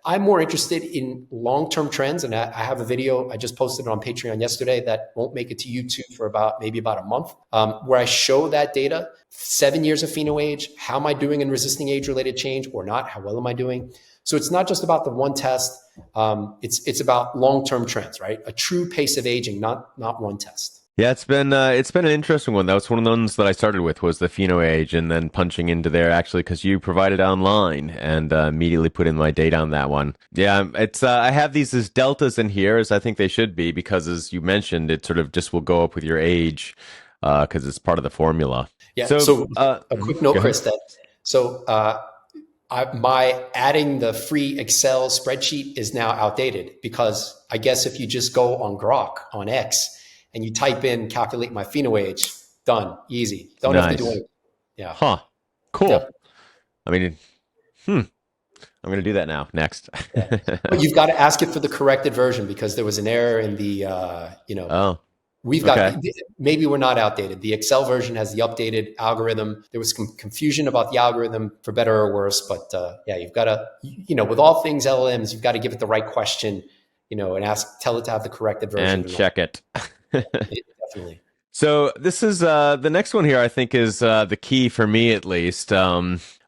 I'm more interested in long-term trends. And I have a video, I just posted it on Patreon yesterday that won't make it to YouTube for maybe about a month, where I show that data, 7 years of pheno age, how am I doing in resisting age-related change or not? How well am I doing? So it's not just about the one test. It's about long-term trends, right? A true pace of aging, not one test. Yeah, it's been an interesting one. That was one of the ones that I started with was the pheno age, and then punching into there actually because you provided online and immediately put in my data on that one. Yeah, it's I have these as deltas in here as I think they should be because as you mentioned, it sort of just will go up with your age because it's part of the formula. Yeah. So a quick note, Chris. My adding the free Excel spreadsheet is now outdated because I guess if you just go on Grok on X and you type in calculate my pheno age, done, easy. Don't have to do anything. Yeah. Huh. Cool. Yeah. I mean, I'm going to do that now. Next. But you've got to ask it for the corrected version because there was an error in the, we've got, maybe we're not outdated. The Excel version has the updated algorithm. There was some confusion about the algorithm for better or worse, but you've got to, with all things LLMs, you've got to give it the right question, and tell it to have the corrected version. And check it. Definitely. So this is the next one here, I think is the key for me at least.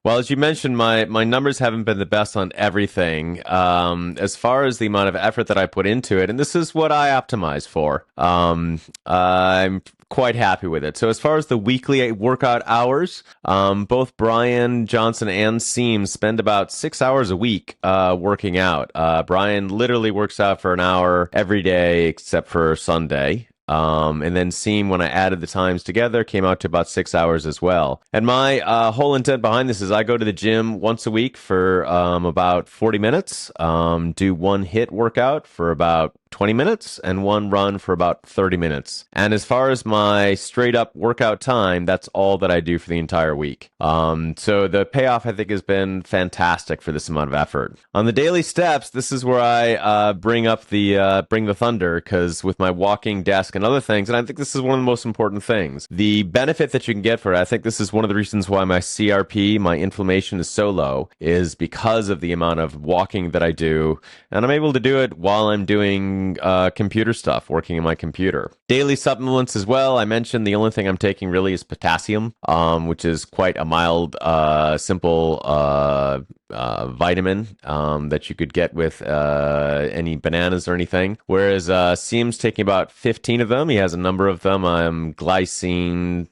Well, as you mentioned, my numbers haven't been the best on everything. As far as the amount of effort that I put into it, and this is what I optimize for. I'm quite happy with it. So as far as the weekly workout hours, both Bryan Johnson and Siim spend about 6 hours a week working out. Bryan literally works out for an hour every day except for Sunday. And then Siim, when I added the times together, came out to about 6 hours as well. And my whole intent behind this is I go to the gym once a week for about 40 minutes, do one HIIT workout for about 20 minutes and one run for about 30 minutes. And as far as my straight up workout time, that's all that I do for the entire week. So the payoff, I think, has been fantastic for this amount of effort. On the daily steps, this is where I bring the thunder, because with my walking desk and other things, and I think this is one of the most important things, the benefit that you can get for it, I think this is one of the reasons why my CRP, my inflammation is so low, is because of the amount of walking that I do. And I'm able to do it while I'm doing computer stuff, working in my computer. Daily supplements as well. I mentioned the only thing I'm taking really is potassium, which is quite a mild, simple vitamin that you could get with any bananas or anything. Whereas Siim's taking about 15 of them. He has a number of them. Glycine,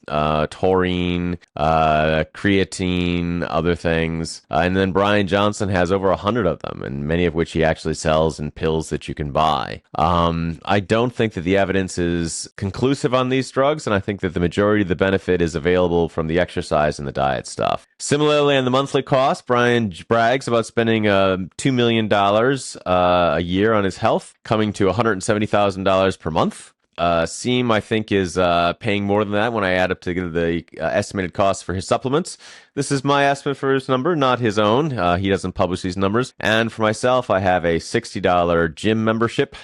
taurine, creatine, other things. And then Bryan Johnson has over 100 of them, and many of which he actually sells in pills that you can buy. I don't think that the evidence is conclusive on these drugs, and I think that the majority of the benefit is available from the exercise and the diet stuff. Similarly, on the monthly cost, Bryan brags about spending $2 million a year on his health, coming to $170,000 per month. Siim, I think, is paying more than that when I add up together the estimated costs for his supplements. This is my estimate for his number, not his own. He doesn't publish these numbers. And for myself, I have a $60 gym membership,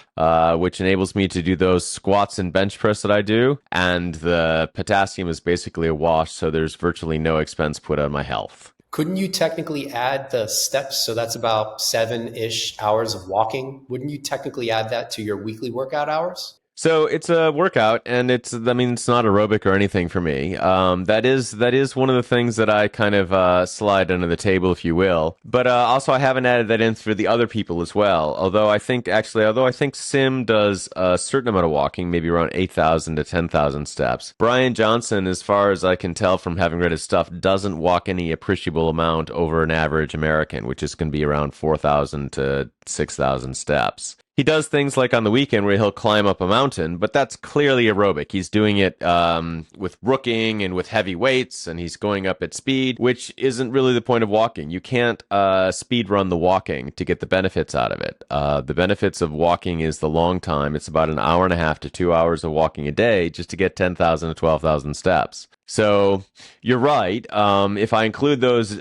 which enables me to do those squats and bench press that I do. And the potassium is basically a wash, so there's virtually no expense put on my health. Couldn't you technically add the steps? So that's about 7-ish hours of walking. Wouldn't you technically add that to your weekly workout hours? So it's a workout, and I mean, it's not aerobic or anything for me. That is one of the things that I kind of slide under the table, if you will. But also, I haven't added that in for the other people as well. Although I think Sim does a certain amount of walking, maybe around 8,000 to 10,000 steps. Bryan Johnson, as far as I can tell from having read his stuff, doesn't walk any appreciable amount over an average American, which is going to be around 4,000 to 6,000 steps. He does things like on the weekend where he'll climb up a mountain, but that's clearly aerobic. He's doing it with rooking and with heavy weights, and he's going up at speed, which isn't really the point of walking. You can't speed run the walking to get the benefits out of it. The benefits of walking is the long time. It's about an hour and a half to 2 hours of walking a day just to get 10,000 to 12,000 steps. So you're right. If I include those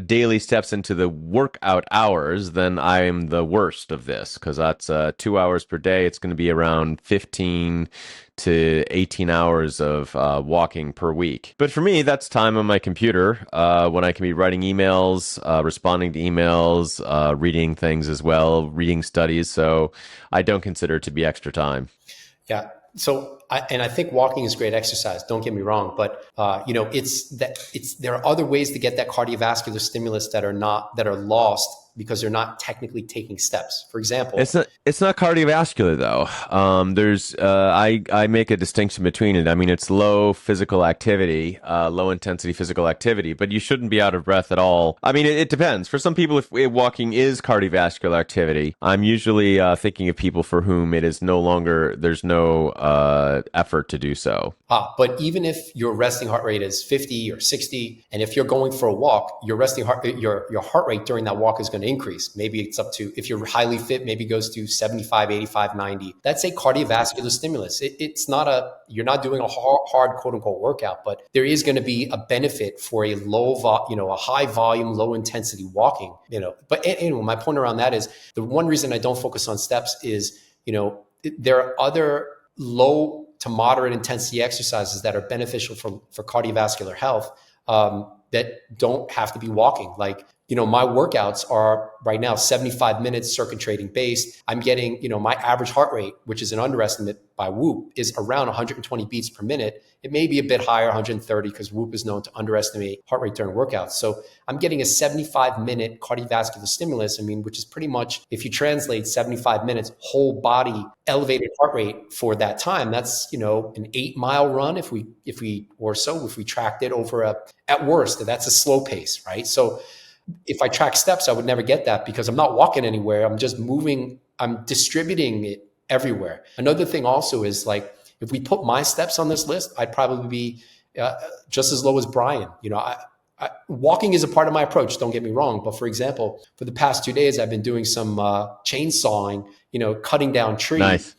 daily steps into the workout hours, then I'm the worst of this because that's 2 hours per day. It's going to be around 15 to 18 hours of walking per week. But for me, that's time on my computer when I can be writing emails, responding to emails, reading things as well, reading studies. So I don't consider it to be extra time. Yeah. So, I think walking is great exercise. Don't get me wrong, but there are other ways to get that cardiovascular stimulus that are lost because they're not technically taking steps. For example, it's not cardiovascular though. I make a distinction between it. I mean, it's low physical activity, low intensity physical activity, but you shouldn't be out of breath at all. I mean, it depends. For some people, if walking is cardiovascular activity, I'm usually thinking of people for whom there's no effort to do so. But even if your resting heart rate is 50 or 60, and if you're going for a walk, your heart rate during that walk is going to increase. Maybe it's up to, if you're highly fit, maybe goes to 75, 85, 90. That's a cardiovascular stimulus. You're not doing a hard quote unquote workout, but there is going to be a benefit for a a high volume, low intensity walking, But anyway, my point around that is the one reason I don't focus on steps is, there are other low to moderate intensity exercises that are beneficial for cardiovascular health that don't have to be walking. Like, my workouts are right now 75 minutes circuit training based. I'm getting, my average heart rate, which is an underestimate by Whoop, is around 120 beats per minute. It may be a bit higher, 130, because Whoop is known to underestimate heart rate during workouts. So I'm getting a 75-minute cardiovascular stimulus, which is pretty much, if you translate 75 minutes, whole body elevated heart rate for that time. That's, an 8-mile run if we tracked it over at worst, that's a slow pace, right? So if I track steps, I would never get that because I'm not walking anywhere. I'm just moving. I'm distributing it everywhere. Another thing also is, like, if we put my steps on this list, I'd probably be just as low as Bryan. Walking is a part of my approach. Don't get me wrong. But for example, for the past 2 days, I've been doing some chainsawing, cutting down trees. Nice.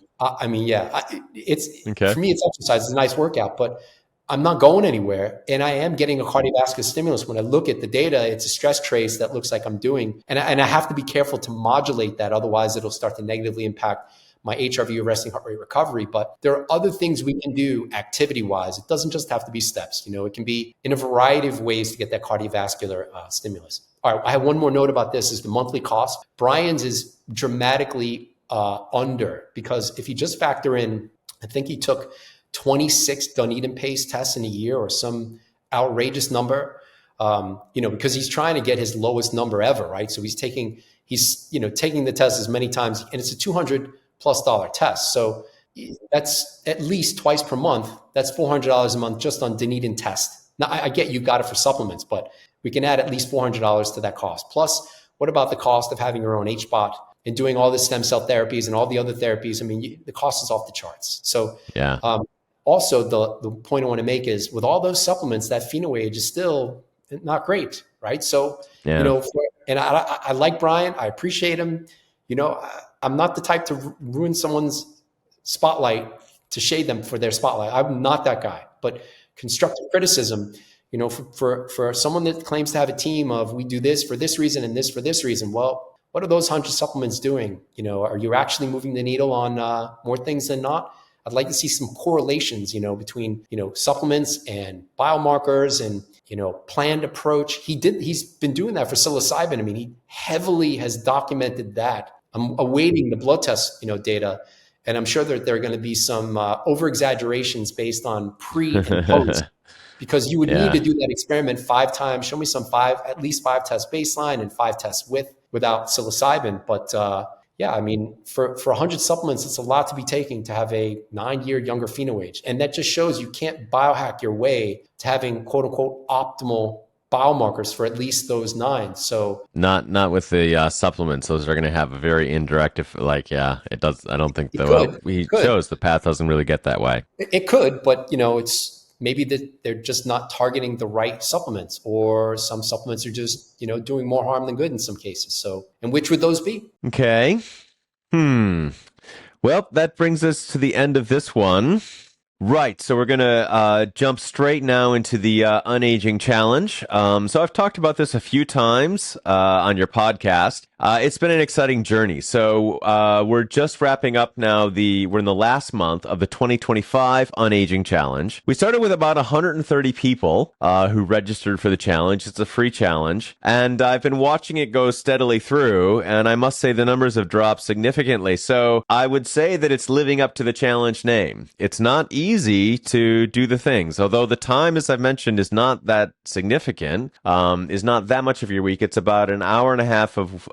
It's Okay. For me, it's exercise. It's a nice workout, but I'm not going anywhere, and I am getting a cardiovascular stimulus. When I look at the data, it's a stress trace that looks like I'm doing, and I have to be careful to modulate that. Otherwise, it'll start to negatively impact my HRV, or resting heart rate recovery. But there are other things we can do activity-wise. It doesn't just have to be steps. It can be in a variety of ways to get that cardiovascular stimulus. All right, I have one more note about this: is the monthly cost. Bryan's is dramatically under, because if you just factor in, I think he took 26 Dunedin pace tests in a year, or some outrageous number, because he's trying to get his lowest number ever, right? So he's taking the test as many times, and it's a $200+ test. So that's at least twice per month. That's $400 a month just on Dunedin test. Now, I get you got it for supplements, but we can add at least $400 to that cost. Plus, what about the cost of having your own HBOT and doing all the stem cell therapies and all the other therapies? The cost is off the charts. So yeah. Also, the point I want to make is, with all those supplements, that PhenoAge is still not great, right? So, Yeah. I like Bryan. I appreciate him. I'm not the type to ruin someone's spotlight, to shade them for their spotlight. I'm not that guy. But constructive criticism, for someone that claims to have a team of, we do this for this reason and this for this reason. Well, what are those 100 supplements doing? Are you actually moving the needle on more things than not? I'd like to see some correlations, between, supplements and biomarkers and, planned approach. He's been doing that for psilocybin. He heavily has documented that. I'm awaiting the blood test, data. And I'm sure that there are going to be some over exaggerations based on pre and post, because you would need Yeah. to do that experiment 5 times. Show me at least 5 tests baseline and 5 tests without psilocybin. But yeah, I mean, for 100 supplements, it's a lot to be taking to have a 9-year younger pheno age. And that just shows you can't biohack your way to having quote unquote optimal biomarkers for at least those 9. So not with the supplements. Those are going to have a very indirect, it does. I don't think he could. shows the path doesn't really get that way. It could, but it's maybe that they're just not targeting the right supplements, or some supplements are just, doing more harm than good in some cases. So, and which would those be? Okay. Well, that brings us to the end of this one. Right, so we're going to jump straight now into the Unaging Challenge. So I've talked about this a few times on your podcast. It's been an exciting journey. So we're just wrapping up now. We're in the last month of the 2025 Unaging Challenge. We started with about 130 people who registered for the challenge. It's a free challenge. And I've been watching it go steadily through, and I must say the numbers have dropped significantly. So I would say that it's living up to the challenge name. It's not easy to do the things, although the time, as I've mentioned, is not that significant, is not that much of your week. It's about an hour and a half of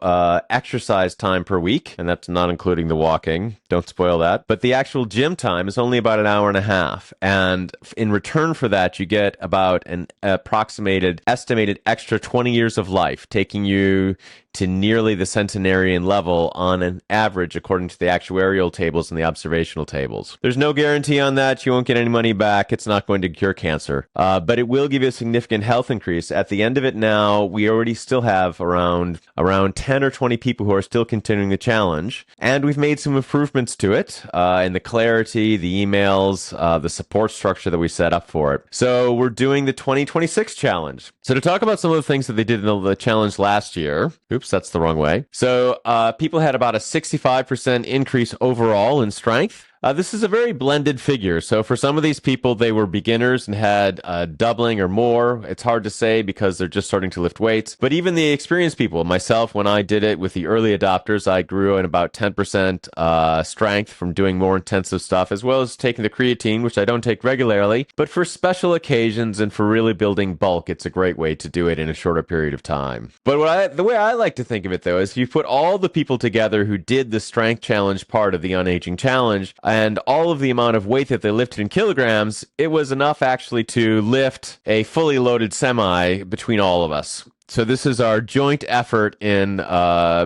exercise time per week, and that's not including the walking. Don't spoil that. But the actual gym time is only about an hour and a half. And in return for that, you get about an estimated extra 20 years of life, taking you to nearly the centenarian level on an average, according to the actuarial tables and the observational tables. There's no guarantee on that. You won't get any money back. It's not going to cure cancer, but it will give you a significant health increase. At the end of it now, we already still have around 10 or 20 people who are still continuing the challenge, and we've made some improvements to it in the clarity, the emails, the support structure that we set up for it. So we're doing the 2026 challenge. So to talk about some of the things that they did in the challenge last year, that's the wrong way. So people had about a 65% increase overall in strength. This is a very blended figure. So for some of these people, they were beginners and had doubling or more. It's hard to say because they're just starting to lift weights. But even the experienced people, myself, when I did it with the early adopters, I grew in about 10% strength from doing more intensive stuff, as well as taking the creatine, which I don't take regularly. But for special occasions and for really building bulk, it's a great way to do it in a shorter period of time. But the way I like to think of it, though, is if you put all the people together who did the strength challenge part of the Unaging Challenge, and all of the amount of weight that they lifted in kilograms, it was enough actually to lift a fully loaded semi between all of us. So this is our joint effort in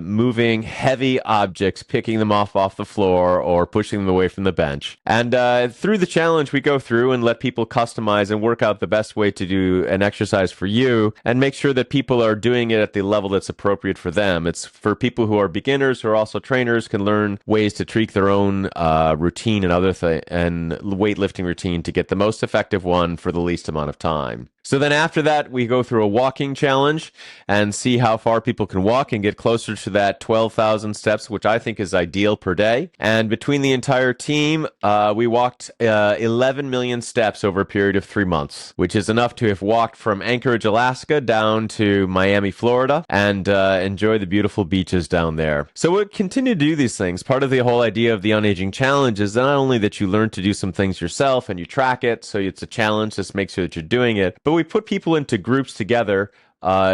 moving heavy objects, picking them off the floor or pushing them away from the bench. And through the challenge, we go through and let people customize and work out the best way to do an exercise for you and make sure that people are doing it at the level that's appropriate for them. It's for people who are beginners who are also trainers, can learn ways to tweak their own routine and and weightlifting routine to get the most effective one for the least amount of time. So then after that, we go through a walking challenge and see how far people can walk and get closer to that 12,000 steps, which I think is ideal per day. And between the entire team, we walked 11 million steps over a period of 3 months, which is enough to have walked from Anchorage, Alaska down to Miami, Florida, and enjoy the beautiful beaches down there. So we'll continue to do these things. Part of the whole idea of the Unaging Challenge is not only that you learn to do some things yourself and you track it, so it's a challenge, just make sure that you're doing it, but we put people into groups together,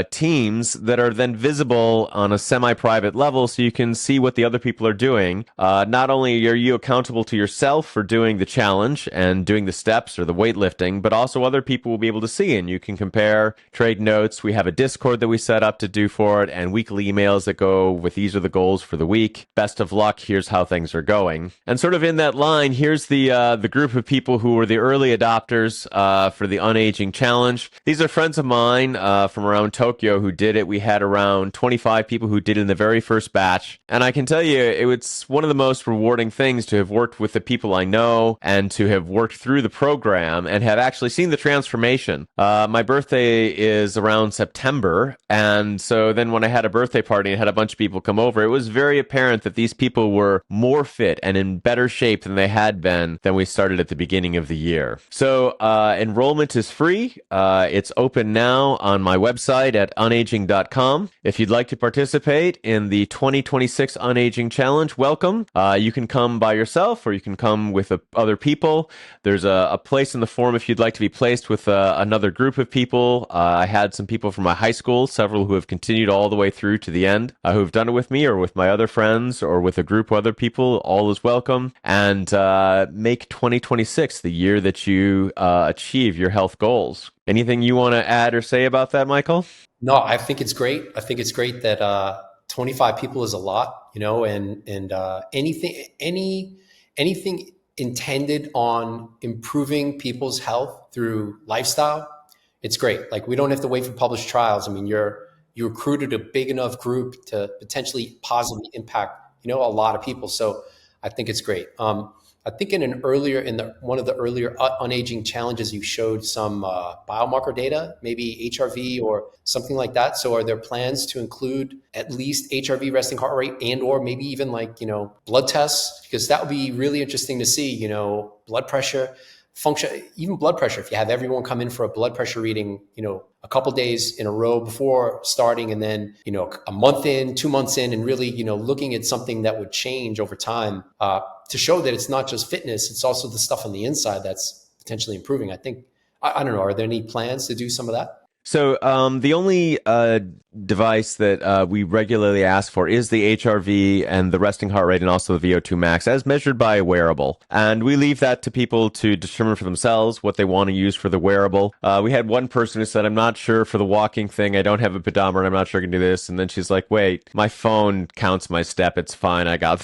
teams that are then visible on a semi-private level so you can see what the other people are doing. Not only are you accountable to yourself for doing the challenge and doing the steps or the weightlifting, but also other people will be able to see, and you can compare, trade notes. We have a Discord that we set up to do for it, and weekly emails that go with these are the goals for the week. Best of luck. Here's how things are going. And sort of in that line, here's the group of people who were the early adopters for the Unaging Challenge. These are friends of mine from around Tokyo who did it. We had around 25 people who did it in the very first batch. And I can tell you, it's one of the most rewarding things to have worked with the people I know and to have worked through the program and have actually seen the transformation. My birthday is around September. And so then when I had a birthday party and had a bunch of people come over, it was very apparent that these people were more fit and in better shape than they had been than we started at the beginning of the year. So enrollment is free. It's open now on my website. website at unaging.com. If you'd like to participate in the 2026 Unaging Challenge, welcome. You can come by yourself or you can come with other people. There's a place in the forum if you'd like to be placed with another group of people. I had some people from my high school, several who have continued all the way through to the end, who've done it with me or with my other friends or with a group of other people. All is welcome. And make 2026 the year that you achieve your health goals. Anything you want to add or say about that, Michael? No, I think it's great. I think it's great that 25 people is a lot, and anything intended on improving people's health through lifestyle, it's great. Like, we don't have to wait for published trials. I mean, you recruited a big enough group to potentially positively impact, a lot of people. So I think it's great. I think in one of the earlier Unaging challenges, you showed some biomarker data, maybe HRV or something like that. So are there plans to include at least HRV, resting heart rate, and or maybe even blood tests? Because that would be really interesting to see, blood pressure, function, even blood pressure. If you have everyone come in for a blood pressure reading, a couple days in a row before starting, and then, a month in, 2 months in, and really, looking at something that would change over time, to show that it's not just fitness, it's also the stuff on the inside that's potentially improving. I think, I don't know, are there any plans to do some of that? So the only device that we regularly ask for is the HRV and the resting heart rate and also the VO2 max as measured by a wearable. And we leave that to people to determine for themselves what they want to use for the wearable. We had one person who said, I'm not sure for the walking thing. I don't have a pedometer. I'm not sure I can do this. And then she's like, wait, my phone counts my step. It's fine. I got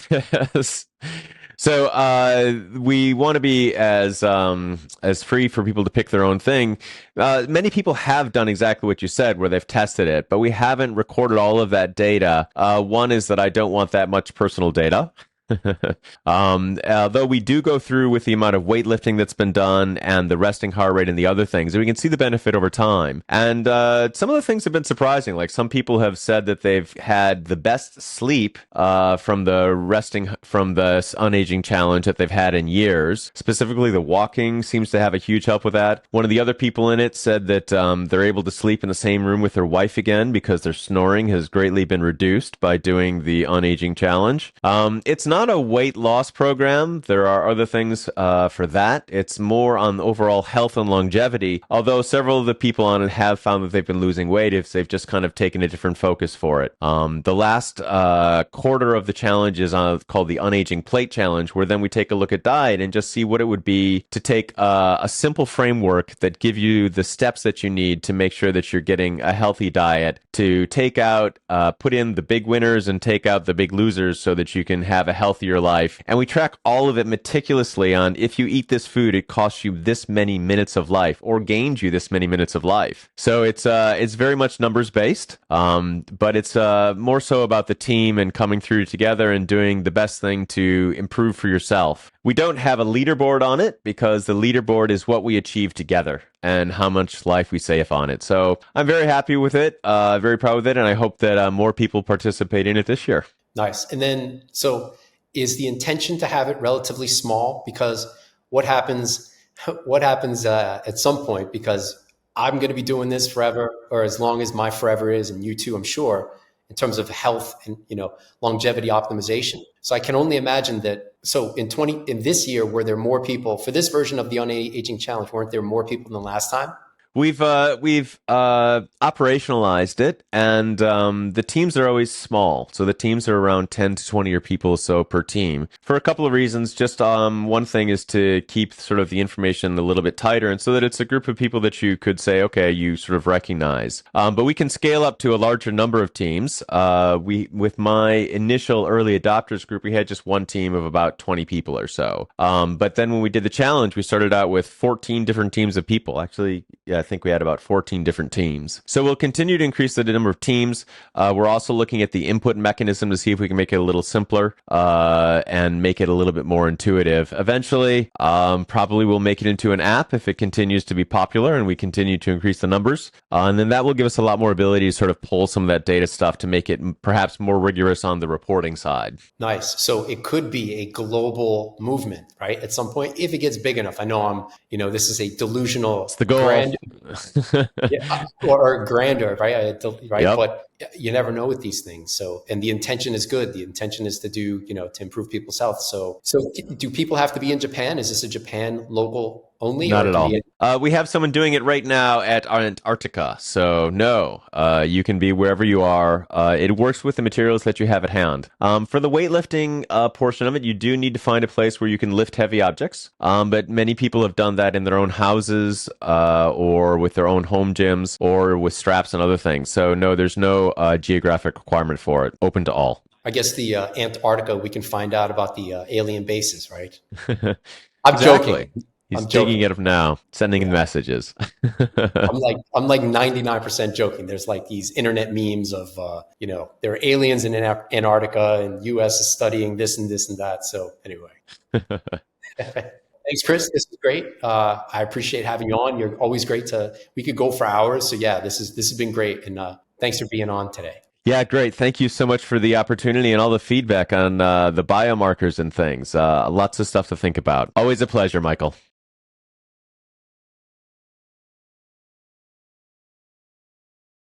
this. So we want to be as free for people to pick their own thing. Many people have done exactly what you said, where they've tested it, but we haven't recorded all of that data. One is that I don't want that much personal data. Though we do go through with the amount of weightlifting that's been done and the resting heart rate and the other things, and we can see the benefit over time. And some of the things have been surprising. Like, some people have said that they've had the best sleep from the Unaging challenge that they've had in years. Specifically, the walking seems to have a huge help with that. One of the other people in it said that they're able to sleep in the same room with their wife again because their snoring has greatly been reduced by doing the Unaging challenge. It's not a weight loss program. There are other things for that. It's more on overall health and longevity, although several of the people on it have found that they've been losing weight if they've just kind of taken a different focus for it. The last quarter of the challenge is called the Unaging Plate Challenge, where then we take a look at diet and just see what it would be to take a simple framework that give you the steps that you need to make sure that you're getting a healthy diet, to take out, put in the big winners and take out the big losers so that you can have a healthier life. And we track all of it meticulously on, if you eat this food, it costs you this many minutes of life or gains you this many minutes of life. So it's very much numbers based, but it's more so about the team and coming through together and doing the best thing to improve for yourself. We don't have a leaderboard on it because the leaderboard is what we achieve together and how much life we save on it. So I'm very happy with it, very proud with it, and I hope that more people participate in it this year. Nice. And then, so is the intention to have it relatively small? Because what happens at some point, because I'm going to be doing this forever, or as long as my forever is, and you too, I'm sure, in terms of health and, longevity optimization. So I can only imagine that. So in this year, were there more people for this version of the Unaging Challenge? Weren't there more people than last time? We've operationalized it, and the teams are always small. So the teams are around 10 to 20 or people or so per team for a couple of reasons. Just one thing is to keep sort of the information a little bit tighter, and so that it's a group of people that you could say, okay, you sort of recognize. But we can scale up to a larger number of teams. With my initial early adopters group, we had just one team of about 20 people or so. But then when we did the challenge, we started out with 14 different teams of people. Actually, yeah, I think we had about 14 different teams. So we'll continue to increase the number of teams. We're also looking at the input mechanism to see if we can make it a little simpler and make it a little bit more intuitive. Eventually, probably we'll make it into an app if it continues to be popular and we continue to increase the numbers. And then that will give us a lot more ability to sort of pull some of that data stuff to make it perhaps more rigorous on the reporting side. Nice. So it could be a global movement, right? At some point, if it gets big enough. I know this is a delusional, it's the goal. Yeah, or grander, right? Right, Yep. but you never know with these things. So, and the intention is good. The intention is to do, to improve people's health. So do people have to be in Japan? Is this a Japan local only, or Not it at can all. be? We have someone doing it right now at Antarctica. So, no, you can be wherever you are. It works with the materials that you have at hand. For the weightlifting portion of it, you do need to find a place where you can lift heavy objects. But many people have done that in their own houses or with their own home gyms or with straps and other things. So, no, there's no geographic requirement for it. Open to all. I guess the Antarctica, we can find out about the alien bases, right? I'm joking. Exactly. He's I'm digging joking. it up now, sending in Yeah. messages. I'm like 99% joking. There's like these internet memes of there are aliens in Antarctica and US is studying this and this and that. So anyway. Thanks, Chris. This is great. I appreciate having you on. You're always great we could go for hours. So yeah, this has been great. And thanks for being on today. Yeah, great. Thank you so much for the opportunity and all the feedback on the biomarkers and things. Lots of stuff to think about. Always a pleasure, Michael.